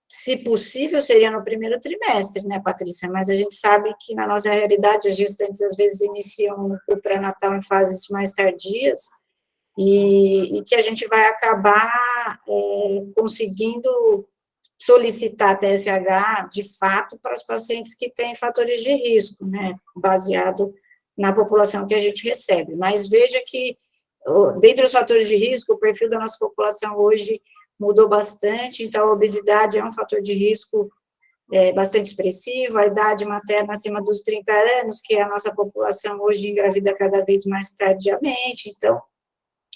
se possível, seria no primeiro trimestre, né, Patrícia? Mas a gente sabe que, na nossa realidade, as gestantes, às vezes, iniciam o pré-natal em fases mais tardias, e que a gente vai acabar conseguindo solicitar TSH, de fato, para os pacientes que têm fatores de risco, né, baseado na população que a gente recebe. Mas veja que, dentre os fatores de risco, o perfil da nossa população hoje mudou bastante, então a obesidade é um fator de risco bastante expressivo, a idade materna acima dos 30 anos, que a nossa população hoje engravida cada vez mais tardiamente, então,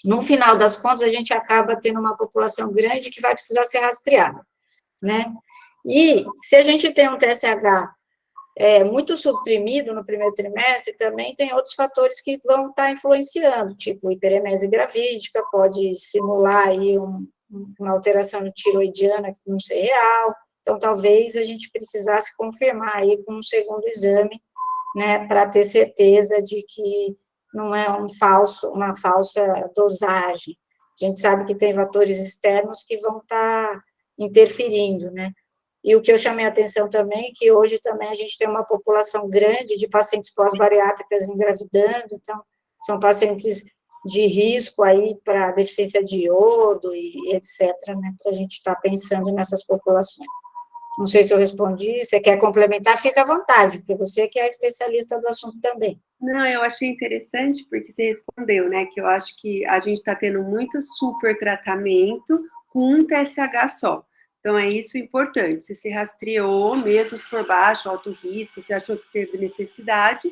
no final das contas, a gente acaba tendo uma população grande que vai precisar ser rastreada, né? E se a gente tem um TSH muito suprimido no primeiro trimestre, também tem outros fatores que vão estar influenciando, tipo hiperemese gravídica, pode simular aí uma alteração tiroidiana que não ser real, então talvez a gente precisasse confirmar aí com um segundo exame, né, para ter certeza de que não é uma falsa dosagem. A gente sabe que tem fatores externos que vão estar interferindo, né? E o que eu chamei a atenção também, que hoje também a gente tem uma população grande de pacientes pós-bariátricas engravidando, então, são pacientes de risco aí para deficiência de iodo e etc., né, para a gente estar pensando nessas populações. Não sei se eu respondi, você quer complementar, fica à vontade, porque você que é especialista do assunto também. Não, eu achei interessante porque você respondeu, né, que eu acho que a gente está tendo muito super tratamento com um TSH só. Então, é isso importante. Se você rastreou, mesmo se for baixo, alto risco, se achou que teve necessidade,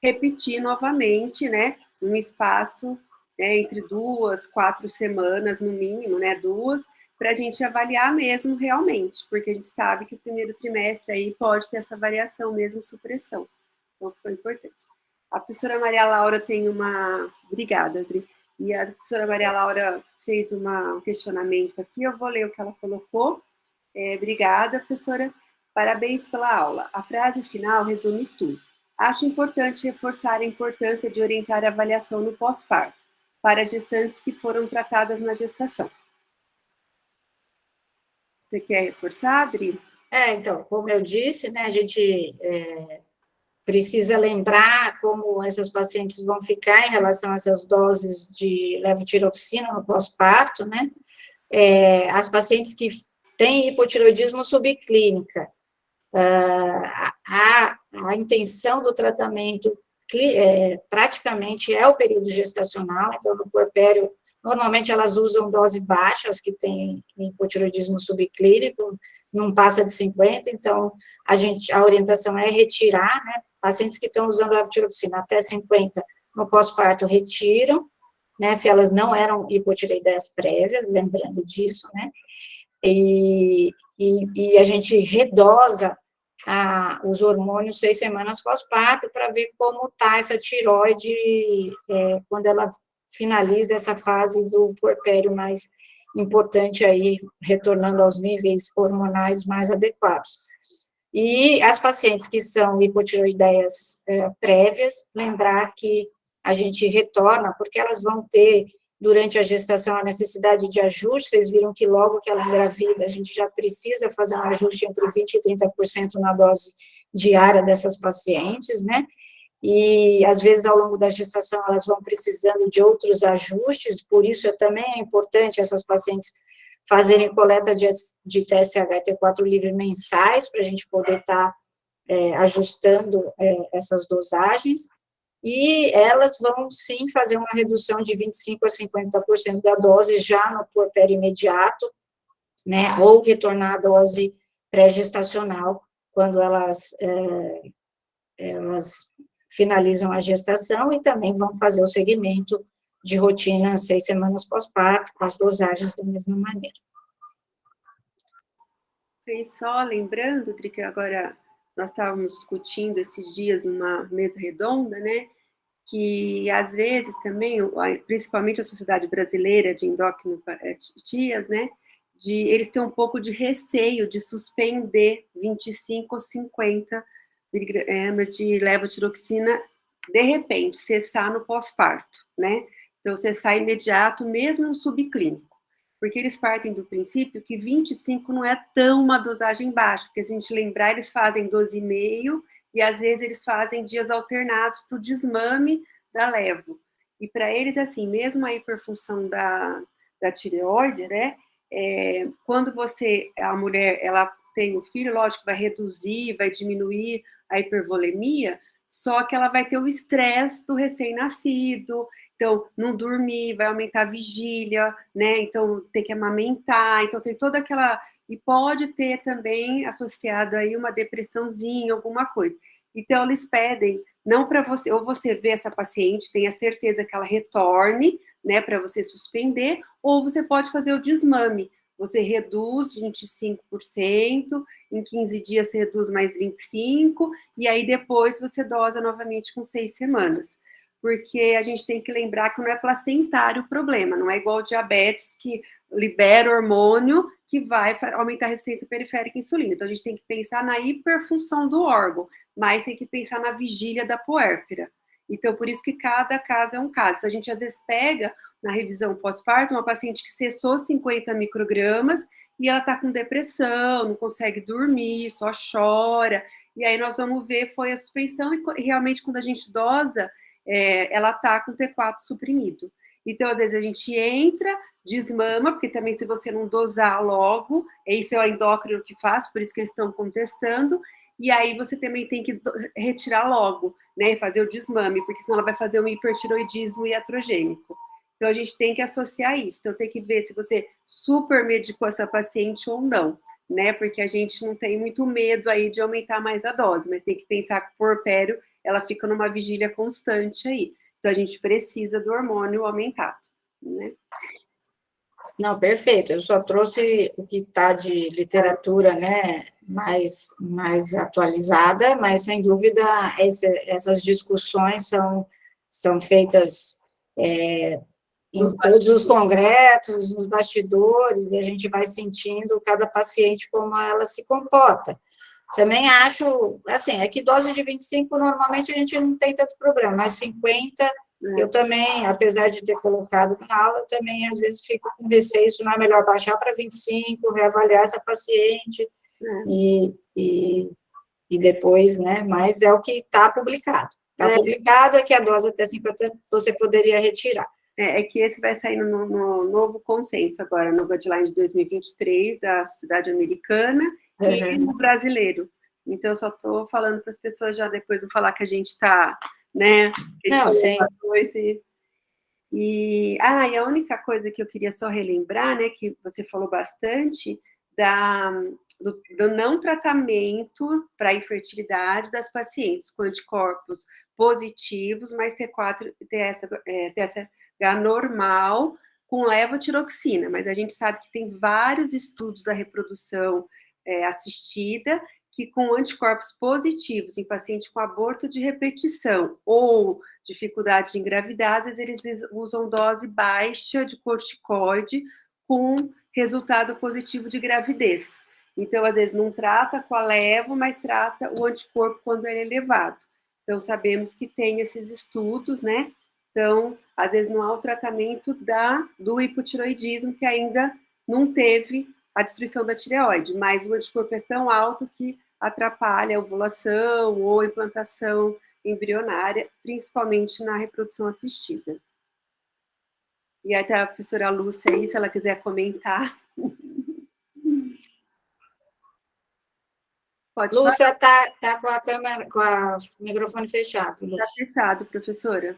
repetir novamente, né, num espaço, né, entre 2, 4 semanas, no mínimo, né, 2, para a gente avaliar mesmo realmente, porque a gente sabe que o primeiro trimestre aí pode ter essa variação mesmo, supressão. Então, ficou importante. A professora Maria Laura tem uma... Obrigada, Adri. E a professora Maria Laura fez um questionamento aqui, eu vou ler o que ela colocou. Obrigada, professora. Parabéns pela aula. A frase final resume tudo. Acho importante reforçar a importância de orientar a avaliação no pós-parto, para gestantes que foram tratadas na gestação. Você quer reforçar, Adri? Então, como eu disse, né, a gente precisa lembrar como essas pacientes vão ficar em relação a essas doses de levotiroxina no pós-parto, né? As pacientes que têm hipotiroidismo subclínica, a intenção do tratamento praticamente é o período gestacional, então no puerpério, normalmente elas usam dose baixa, as que têm hipotiroidismo subclínico, não passa de 50, então a orientação é retirar, né, pacientes que estão usando levotiroxina até 50 no pós-parto retiram, né, se elas não eram hipotireoideias prévias, lembrando disso, né, e a gente redosa os hormônios 6 semanas pós-parto para ver como está essa tiroide quando ela finaliza essa fase do puerpério mais importante aí, retornando aos níveis hormonais mais adequados. E as pacientes que são hipotireoideias prévias, lembrar que a gente retorna, porque elas vão ter, durante a gestação, a necessidade de ajuste. Vocês viram que logo que ela engravida, a gente já precisa fazer um ajuste entre 20% e 30% na dose diária dessas pacientes, né? E, às vezes, ao longo da gestação, elas vão precisando de outros ajustes, por isso também é importante essas pacientes fazerem coleta de TSH e T4 livre mensais, para a gente poder estar ajustando essas dosagens, e elas vão, sim, fazer uma redução de 25% a 50% da dose já no puerpério imediato, né, ou retornar à dose pré-gestacional, quando elas finalizam a gestação, e também vão fazer o segmento de rotina 6 semanas pós-parto, com as dosagens da mesma maneira. E só lembrando, Dri, que agora nós estávamos discutindo esses dias numa mesa redonda, né, que às vezes também, principalmente a Sociedade Brasileira de Endocrinopatia, né, eles têm um pouco de receio de suspender 25 ou 50 miligramas de levotiroxina de repente, cessar no pós-parto, né? Então, cessar imediato, mesmo no subclínico. Porque eles partem do princípio que 25 não é tão uma dosagem baixa, porque se a gente lembrar, eles fazem 12,5 e às vezes eles fazem dias alternados para o desmame da levo. E para eles, assim, mesmo a hiperfunção da tireoide, né? Quando a mulher, ela tem o filho, lógico, vai reduzir, vai diminuir a hipervolemia, só que ela vai ter o estresse do recém-nascido, então não dormir, vai aumentar a vigília, né? Então tem que amamentar, então tem toda aquela. E pode ter também associado aí uma depressãozinha, alguma coisa. Então eles pedem, não para você, ou você vê essa paciente, tenha certeza que ela retorne, né, para você suspender, ou você pode fazer o desmame. Você reduz 25%, em 15 dias você reduz mais 25%, e aí depois você dosa novamente com 6 semanas. Porque a gente tem que lembrar que não é placentário o problema, não é igual o diabetes que libera hormônio que vai aumentar a resistência periférica à insulina. Então a gente tem que pensar na hiperfunção do órgão, mas tem que pensar na vigília da puérpera. Então por isso que cada caso é um caso. Então a gente às vezes pega na revisão pós-parto uma paciente que cessou 50 microgramas e ela está com depressão, não consegue dormir, só chora. E aí nós vamos ver, foi a suspensão, e realmente quando a gente dosa, ela está com T4 suprimido. Então, às vezes, a gente entra, desmama, porque também se você não dosar logo, isso é o endócrino que faz, por isso que eles estão contestando, e aí você também tem que retirar logo, né, fazer o desmame, porque senão ela vai fazer um hipertiroidismo iatrogênico. Então, a gente tem que associar isso. Então, tem que ver se você super medicou essa paciente ou não, né? Porque a gente não tem muito medo aí de aumentar mais a dose, mas tem que pensar que o puerpério, ela fica numa vigília constante aí. Então, a gente precisa do hormônio aumentado, né? Não, perfeito. Eu só trouxe o que está de literatura, né, mais atualizada, mas, sem dúvida, essas discussões são feitas em todos os congressos, nos bastidores, e a gente vai sentindo cada paciente como ela se comporta. Também acho, assim, é que dose de 25, normalmente a gente não tem tanto problema, mas 50, eu também, apesar de ter colocado na aula, eu também, às vezes, fico com receio, se não é melhor baixar para 25, reavaliar essa paciente, e depois, né, mas é o que está publicado. Está publicado é que a dose até 50 você poderia retirar. É que esse vai sair no novo consenso agora, no Guideline de 2023 da Sociedade Americana e no brasileiro. Então, eu só estou falando para as pessoas já depois não falar que a gente está, né? Não, sim. E a única coisa que eu queria só relembrar, né, que você falou bastante, do não tratamento para a infertilidade das pacientes com anticorpos positivos, mas T4, TSH normal, com levotiroxina, mas a gente sabe que tem vários estudos da reprodução assistida que com anticorpos positivos em paciente com aborto de repetição ou dificuldade de engravidar, às vezes eles usam dose baixa de corticoide com resultado positivo de gravidez. Então, às vezes, não trata com a levo, mas trata o anticorpo quando ele é elevado. Então, sabemos que tem esses estudos, né? Então, às vezes, não há o tratamento do hipotiroidismo, que ainda não teve a destruição da tireoide, mas o anticorpo é tão alto que atrapalha a ovulação ou a implantação embrionária, principalmente na reprodução assistida. E até a professora Lúcia aí, se ela quiser comentar. Pode falar. Lúcia está com a câmera, com o microfone fechado. Está fechado, professora.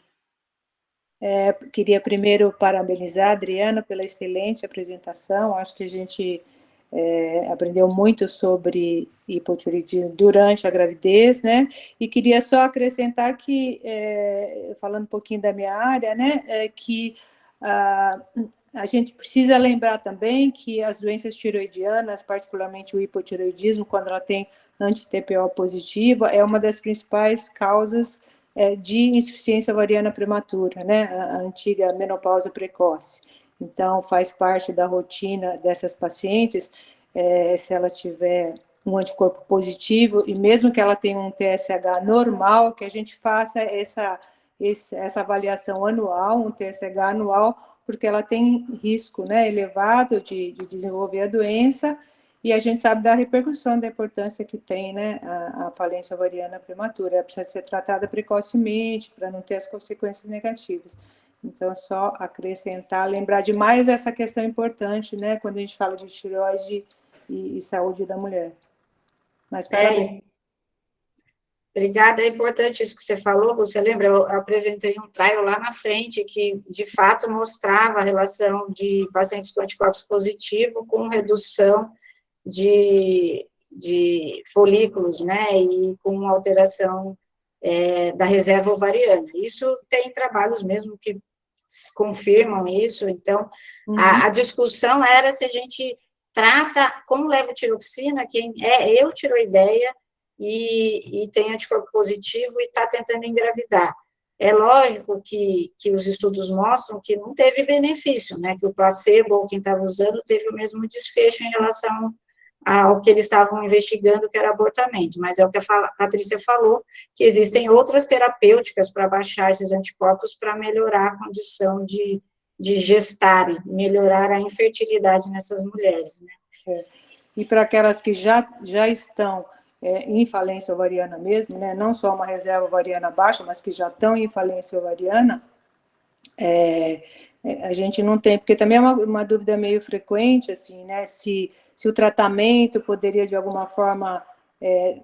Queria primeiro parabenizar a Adriana pela excelente apresentação. Acho que a gente aprendeu muito sobre hipotireoidismo durante a gravidez, né? E queria só acrescentar que, falando um pouquinho da minha área, né, que a gente precisa lembrar também que as doenças tiroidianas, particularmente o hipotireoidismo, quando ela tem anti-TPO positiva, é uma das principais causas de insuficiência ovariana prematura, né, a antiga menopausa precoce. Então, faz parte da rotina dessas pacientes, se ela tiver um anticorpo positivo, e mesmo que ela tenha um TSH normal, que a gente faça essa avaliação anual, um TSH anual, porque ela tem risco, né, elevado de desenvolver a doença, e a gente sabe da repercussão, da importância que tem, né, a falência ovariana prematura. Ela precisa ser tratada precocemente, para não ter as consequências negativas. Então, só acrescentar, lembrar demais essa questão importante, né, quando a gente fala de tireoide e saúde da mulher. Mas parabéns. Obrigada, é importante isso que você falou, você lembra, eu apresentei um trial lá na frente que, de fato, mostrava a relação de pacientes com anticorpos positivos com redução de folículos, né, e com alteração da reserva ovariana. Isso tem trabalhos mesmo que confirmam isso, então, a discussão era se a gente trata como levotiroxina, quem é eutiroideia, e tem anticorpo positivo e está tentando engravidar. É lógico que os estudos mostram que não teve benefício, né, que o placebo ou quem estava usando teve o mesmo desfecho em relação ao que eles estavam investigando, que era abortamento, mas é o que a Patrícia falou, que existem outras terapêuticas para baixar esses anticorpos para melhorar a condição de gestar, melhorar a infertilidade nessas mulheres, né. E para aquelas que já estão em falência ovariana mesmo, né, não só uma reserva ovariana baixa, mas que já estão em falência ovariana, a gente não tem, porque também é uma dúvida meio frequente, assim, né, se o tratamento poderia, de alguma forma,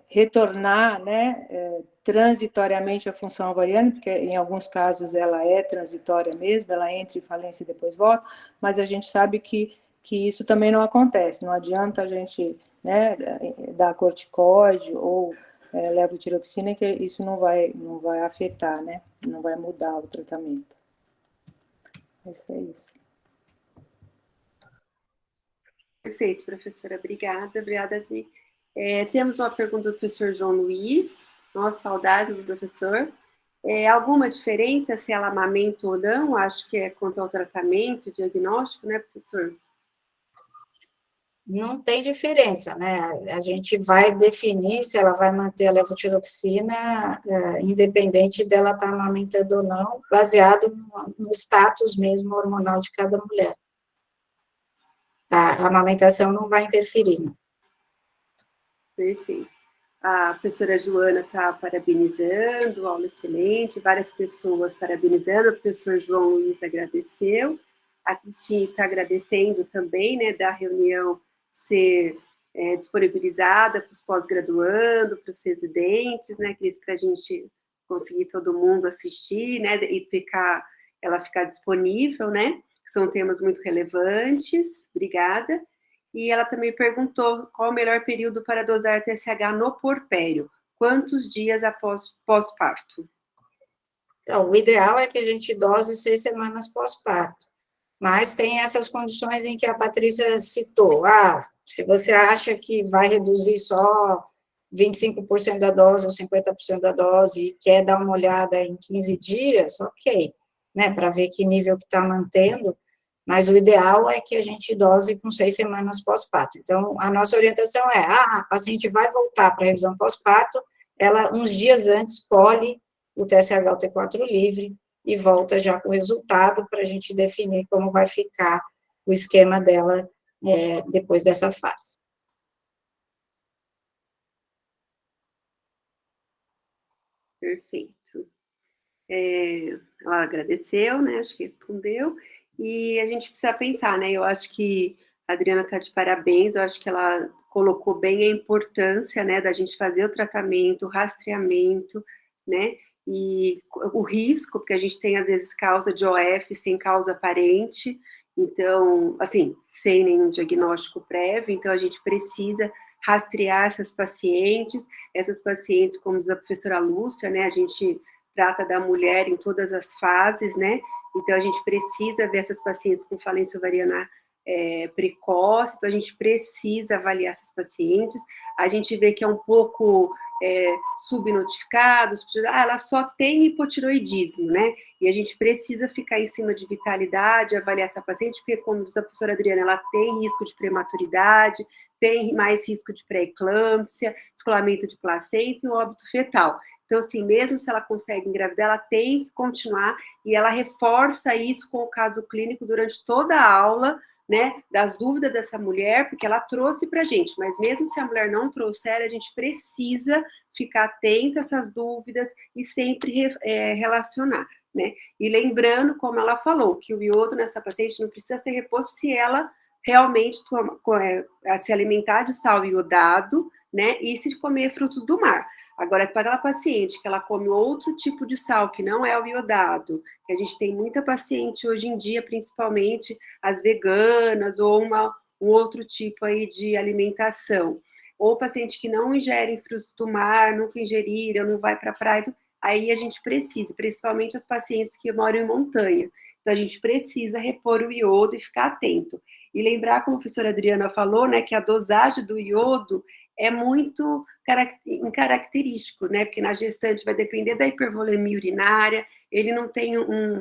retornar, né, transitoriamente a função ovariana, porque em alguns casos ela é transitória mesmo, ela entra em falência e depois volta, mas a gente sabe que isso também não acontece, não adianta a gente, né, dar corticoide ou levotiroxina, que isso não vai afetar, né, não vai mudar o tratamento. Isso é isso. Perfeito, professora, obrigada, Adri. Temos uma pergunta do professor João Luiz, nossa, saudades do professor. Alguma diferença se ela amamenta ou não? Acho que é quanto ao tratamento, diagnóstico, né, professor? Não tem diferença, né? A gente vai definir se ela vai manter a levotiroxina, independente dela estar amamentando ou não, baseado no status mesmo hormonal de cada mulher. A amamentação não vai interferir. Né? Perfeito. A professora Joana está parabenizando, aula excelente, várias pessoas parabenizando, o professor João Luiz agradeceu, a Cristina está agradecendo também, né, da reunião ser disponibilizada para os pós-graduandos, para os residentes, né, Cris, para a gente conseguir todo mundo assistir, né, e ela ficar disponível, né, que são temas muito relevantes, obrigada. E ela também perguntou qual o melhor período para dosar TSH no porpério, quantos dias após pós-parto? Então, o ideal é que a gente dose 6 semanas pós-parto, mas tem essas condições em que a Patrícia citou. Se você acha que vai reduzir só 25% da dose ou 50% da dose e quer dar uma olhada em 15 dias, ok, né, para ver que nível que está mantendo, mas o ideal é que a gente dose com 6 semanas pós-parto. Então, a nossa orientação é, a paciente vai voltar para a revisão pós-parto, ela, uns dias antes, colhe o TSH, o T4 livre, e volta já com o resultado para a gente definir como vai ficar o esquema dela depois dessa fase. Perfeito. Ela agradeceu, né? Acho que respondeu. E a gente precisa pensar, né? Eu acho que a Adriana está de parabéns, eu acho que ela colocou bem a importância, né, da gente fazer o tratamento, o rastreamento, né? E o risco, porque a gente tem, às vezes, causa de OF sem causa aparente, então, assim, sem nenhum diagnóstico prévio, então a gente precisa rastrear essas pacientes, como diz a professora Lúcia, né, a gente trata da mulher em todas as fases, né, então a gente precisa ver essas pacientes com falência ovariana precoce, então a gente precisa avaliar essas pacientes, a gente vê que é um pouco subnotificados, ela só tem hipotiroidismo, né? E a gente precisa ficar em cima de vitalidade, avaliar essa paciente, porque, como diz a professora Adriana, ela tem risco de prematuridade, tem mais risco de pré-eclâmpsia, descolamento de placenta e óbito fetal. Então, assim, mesmo se ela consegue engravidar, ela tem que continuar, e ela reforça isso com o caso clínico durante toda a aula, né, das dúvidas dessa mulher, porque ela trouxe para a gente, mas mesmo se a mulher não trouxer, a gente precisa ficar atenta a essas dúvidas e sempre relacionar, né, e lembrando, como ela falou, que o iodo nessa paciente não precisa ser reposto se ela realmente se alimentar de sal iodado, né, e se comer frutos do mar. Agora, para aquela paciente que ela come outro tipo de sal, que não é o iodado, que a gente tem muita paciente hoje em dia, principalmente as veganas, ou um outro tipo aí de alimentação, ou paciente que não ingere frutos do mar, nunca ingeriram, não vai para a praia, aí a gente precisa, principalmente as pacientes que moram em montanha. Então, a gente precisa repor o iodo e ficar atento. E lembrar, como a professora Adriana falou, né, que a dosagem do iodo é muito característico, né? Porque na gestante vai depender da hipervolemia urinária, ele não tem um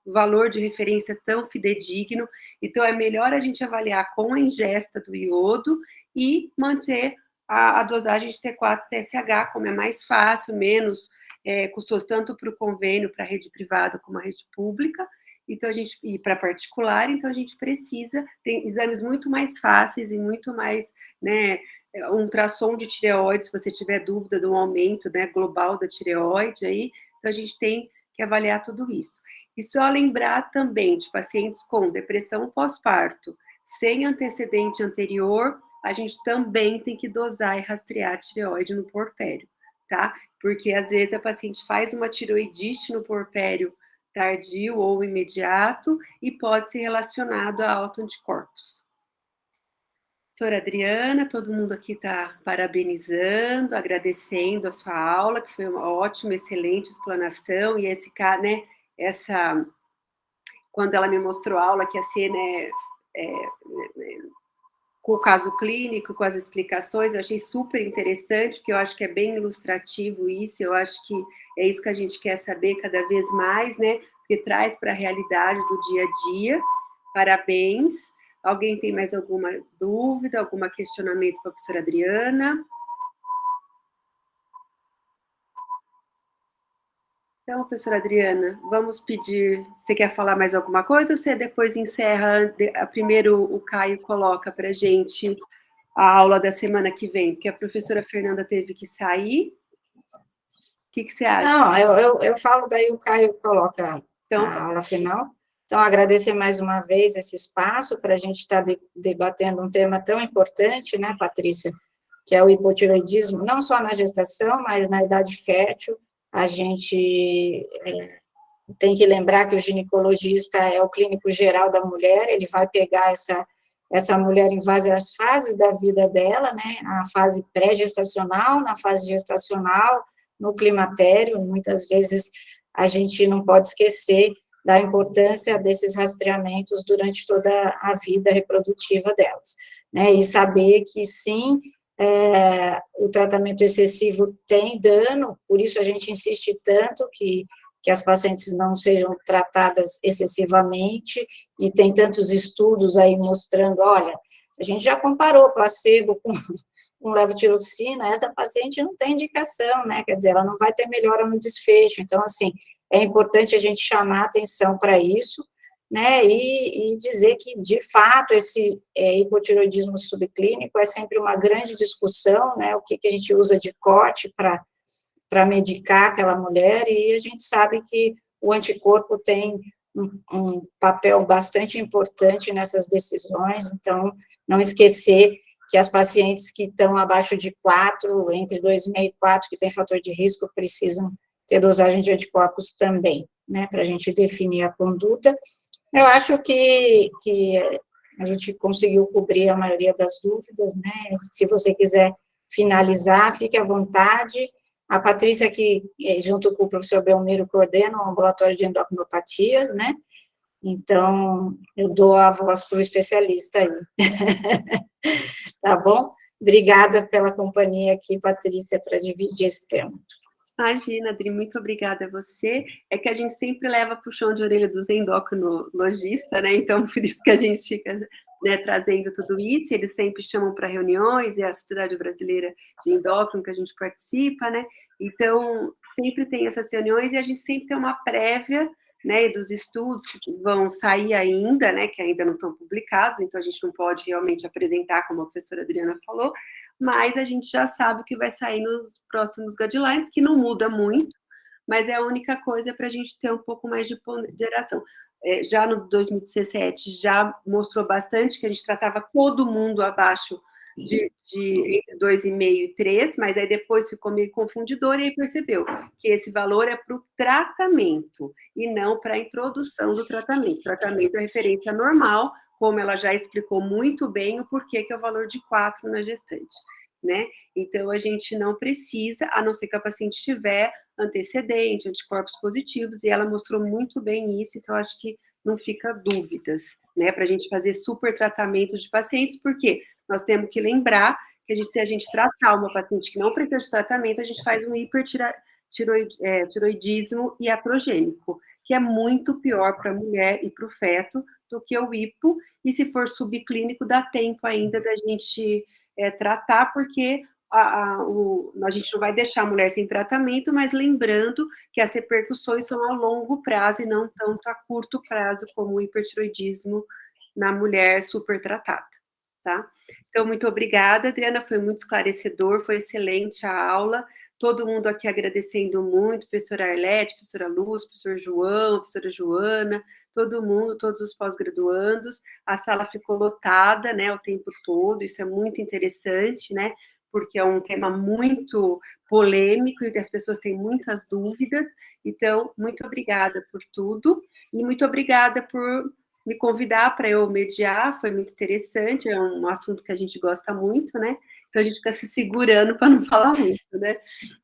valor de referência tão fidedigno, então é melhor a gente avaliar com a ingesta do iodo e manter a dosagem de T4 TSH, como é mais fácil, menos custoso tanto para o convênio, para a rede privada como a rede pública, então a gente, e para particular, então a gente precisa, tem exames muito mais fáceis e muito mais, né, um ultrassom de tireoide, se você tiver dúvida de um aumento, né, global da tireoide aí, então a gente tem que avaliar tudo isso. E só lembrar também de pacientes com depressão pós-parto, sem antecedente anterior, a gente também tem que dosar e rastrear a tireoide no porpério, tá? Porque às vezes a paciente faz uma tireoidite no porpério tardio ou imediato e pode ser relacionado a autoanticorpos. Professora Adriana, todo mundo aqui está parabenizando, agradecendo a sua aula, que foi uma ótima, excelente explanação, e quando ela me mostrou a aula, que ia ser, né, com o caso clínico, com as explicações, eu achei super interessante, porque eu acho que é bem ilustrativo isso, eu acho que é isso que a gente quer saber cada vez mais, né, porque traz para a realidade do dia a dia. Parabéns. Alguém tem mais alguma dúvida, algum questionamento para a professora Adriana? Então, professora Adriana, vamos pedir... Você quer falar mais alguma coisa ou você depois encerra? Primeiro o Caio coloca para a gente a aula da semana que vem, porque a professora Fernanda teve que sair. O que você acha? Não, eu falo, daí o Caio coloca a aula final. Então, agradecer mais uma vez esse espaço para a gente estar debatendo um tema tão importante, né, Patrícia, que é o hipotireoidismo, não só na gestação, mas na idade fértil. A gente tem que lembrar que o ginecologista é o clínico geral da mulher, ele vai pegar essa mulher em várias fases da vida dela, né, a fase pré-gestacional, na fase gestacional, no climatério, muitas vezes a gente não pode esquecer da importância desses rastreamentos durante toda a vida reprodutiva delas, né, e saber que, sim, o tratamento excessivo tem dano, por isso a gente insiste tanto que as pacientes não sejam tratadas excessivamente, e tem tantos estudos aí mostrando, olha, a gente já comparou placebo com levotiroxina, essa paciente não tem indicação, né, quer dizer, ela não vai ter melhora no desfecho, então, assim, é importante a gente chamar atenção para isso, né, e dizer que, de fato, esse hipotireoidismo subclínico é sempre uma grande discussão, né, o que a gente usa de corte para medicar aquela mulher, e a gente sabe que o anticorpo tem um papel bastante importante nessas decisões, então, não esquecer que as pacientes que estão abaixo de 4, entre 2,5 e 4, que tem fator de risco, precisam ter dosagem de anticorpos também, né, para a gente definir a conduta. Eu acho que a gente conseguiu cobrir a maioria das dúvidas, né, se você quiser finalizar, fique à vontade. A Patrícia, que junto com o professor Belmiro, coordena o ambulatório de endocrinopatias, né, então eu dou a voz para o especialista aí. Tá bom? Obrigada pela companhia aqui, Patrícia, para dividir esse tema. Imagina, Adri, muito obrigada a você. É que a gente sempre leva puxão de orelha dos endocrinologistas, né? Então, por isso que a gente fica, né, trazendo tudo isso. Eles sempre chamam para reuniões, e a Sociedade Brasileira de Endócrino que a gente participa, né? Então, sempre tem essas reuniões e a gente sempre tem uma prévia, né, dos estudos que vão sair ainda, né, que ainda não estão publicados, então a gente não pode realmente apresentar, como a professora Adriana falou, mas a gente já sabe o que vai sair nos próximos guidelines, que não muda muito, mas é a única coisa para a gente ter um pouco mais de ponderação. Já no 2017, já mostrou bastante que a gente tratava todo mundo abaixo de entre 2,5 e 3, mas aí depois ficou meio confundidor e aí percebeu que esse valor é para o tratamento e não para a introdução do tratamento. O tratamento é referência normal, como ela já explicou muito bem o porquê que é o valor de 4 na gestante, né? Então, a gente não precisa, a não ser que a paciente tiver antecedente, anticorpos positivos, e ela mostrou muito bem isso, então acho que não fica dúvidas, né, para a gente fazer super tratamento de pacientes, porque nós temos que lembrar que se a gente tratar uma paciente que não precisa de tratamento, a gente faz um hipertiroidismo iatrogênico, que é muito pior para a mulher e para o feto do que o hipo, e se for subclínico, dá tempo ainda da gente tratar, porque a gente não vai deixar a mulher sem tratamento, mas lembrando que as repercussões são a longo prazo e não tanto a curto prazo, como o hipertiroidismo na mulher super tratada, tá? Então, muito obrigada, Adriana, foi muito esclarecedor, foi excelente a aula, todo mundo aqui agradecendo muito, professora Arlete, professora Luz, professor João, professora Joana, todo mundo, todos os pós-graduandos, a sala ficou lotada, né, o tempo todo, isso é muito interessante, né, porque é um tema muito polêmico e que as pessoas têm muitas dúvidas, então, muito obrigada por tudo, e muito obrigada por me convidar para eu mediar, foi muito interessante, é um assunto que a gente gosta muito, né, então a gente fica se segurando para não falar muito, né,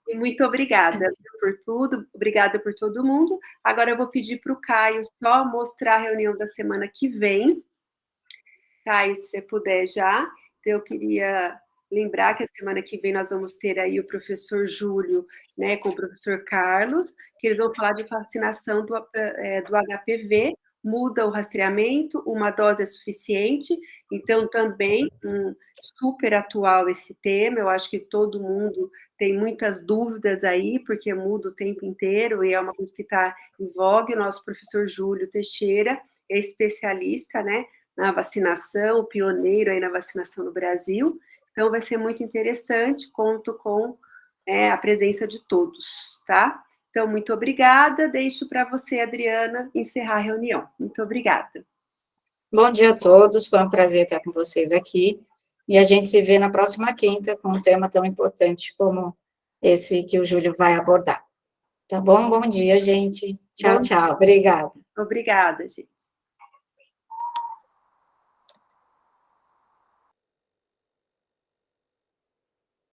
e muito obrigada por tudo, obrigada por todo mundo. Agora eu vou pedir para o Caio só mostrar a reunião da semana que vem. Caio, se você puder já. Então, eu queria lembrar que a semana que vem nós vamos ter aí o professor Júlio, né, com o professor Carlos, que eles vão falar de vacinação do HPV, muda o rastreamento, uma dose é suficiente, então também super atual esse tema, eu acho que todo mundo tem muitas dúvidas aí, porque muda o tempo inteiro, e é uma coisa que está em voga. O nosso professor Júlio Teixeira é especialista, né, na vacinação, pioneiro aí na vacinação no Brasil, então vai ser muito interessante, conto com a presença de todos, tá? Então, muito obrigada, deixo para você, Adriana, encerrar a reunião. Muito obrigada. Bom dia a todos, foi um prazer estar com vocês aqui, e a gente se vê na próxima quinta com um tema tão importante como esse que o Júlio vai abordar. Tá bom? Bom dia, gente. Tchau, tchau. Obrigada. Obrigada, gente.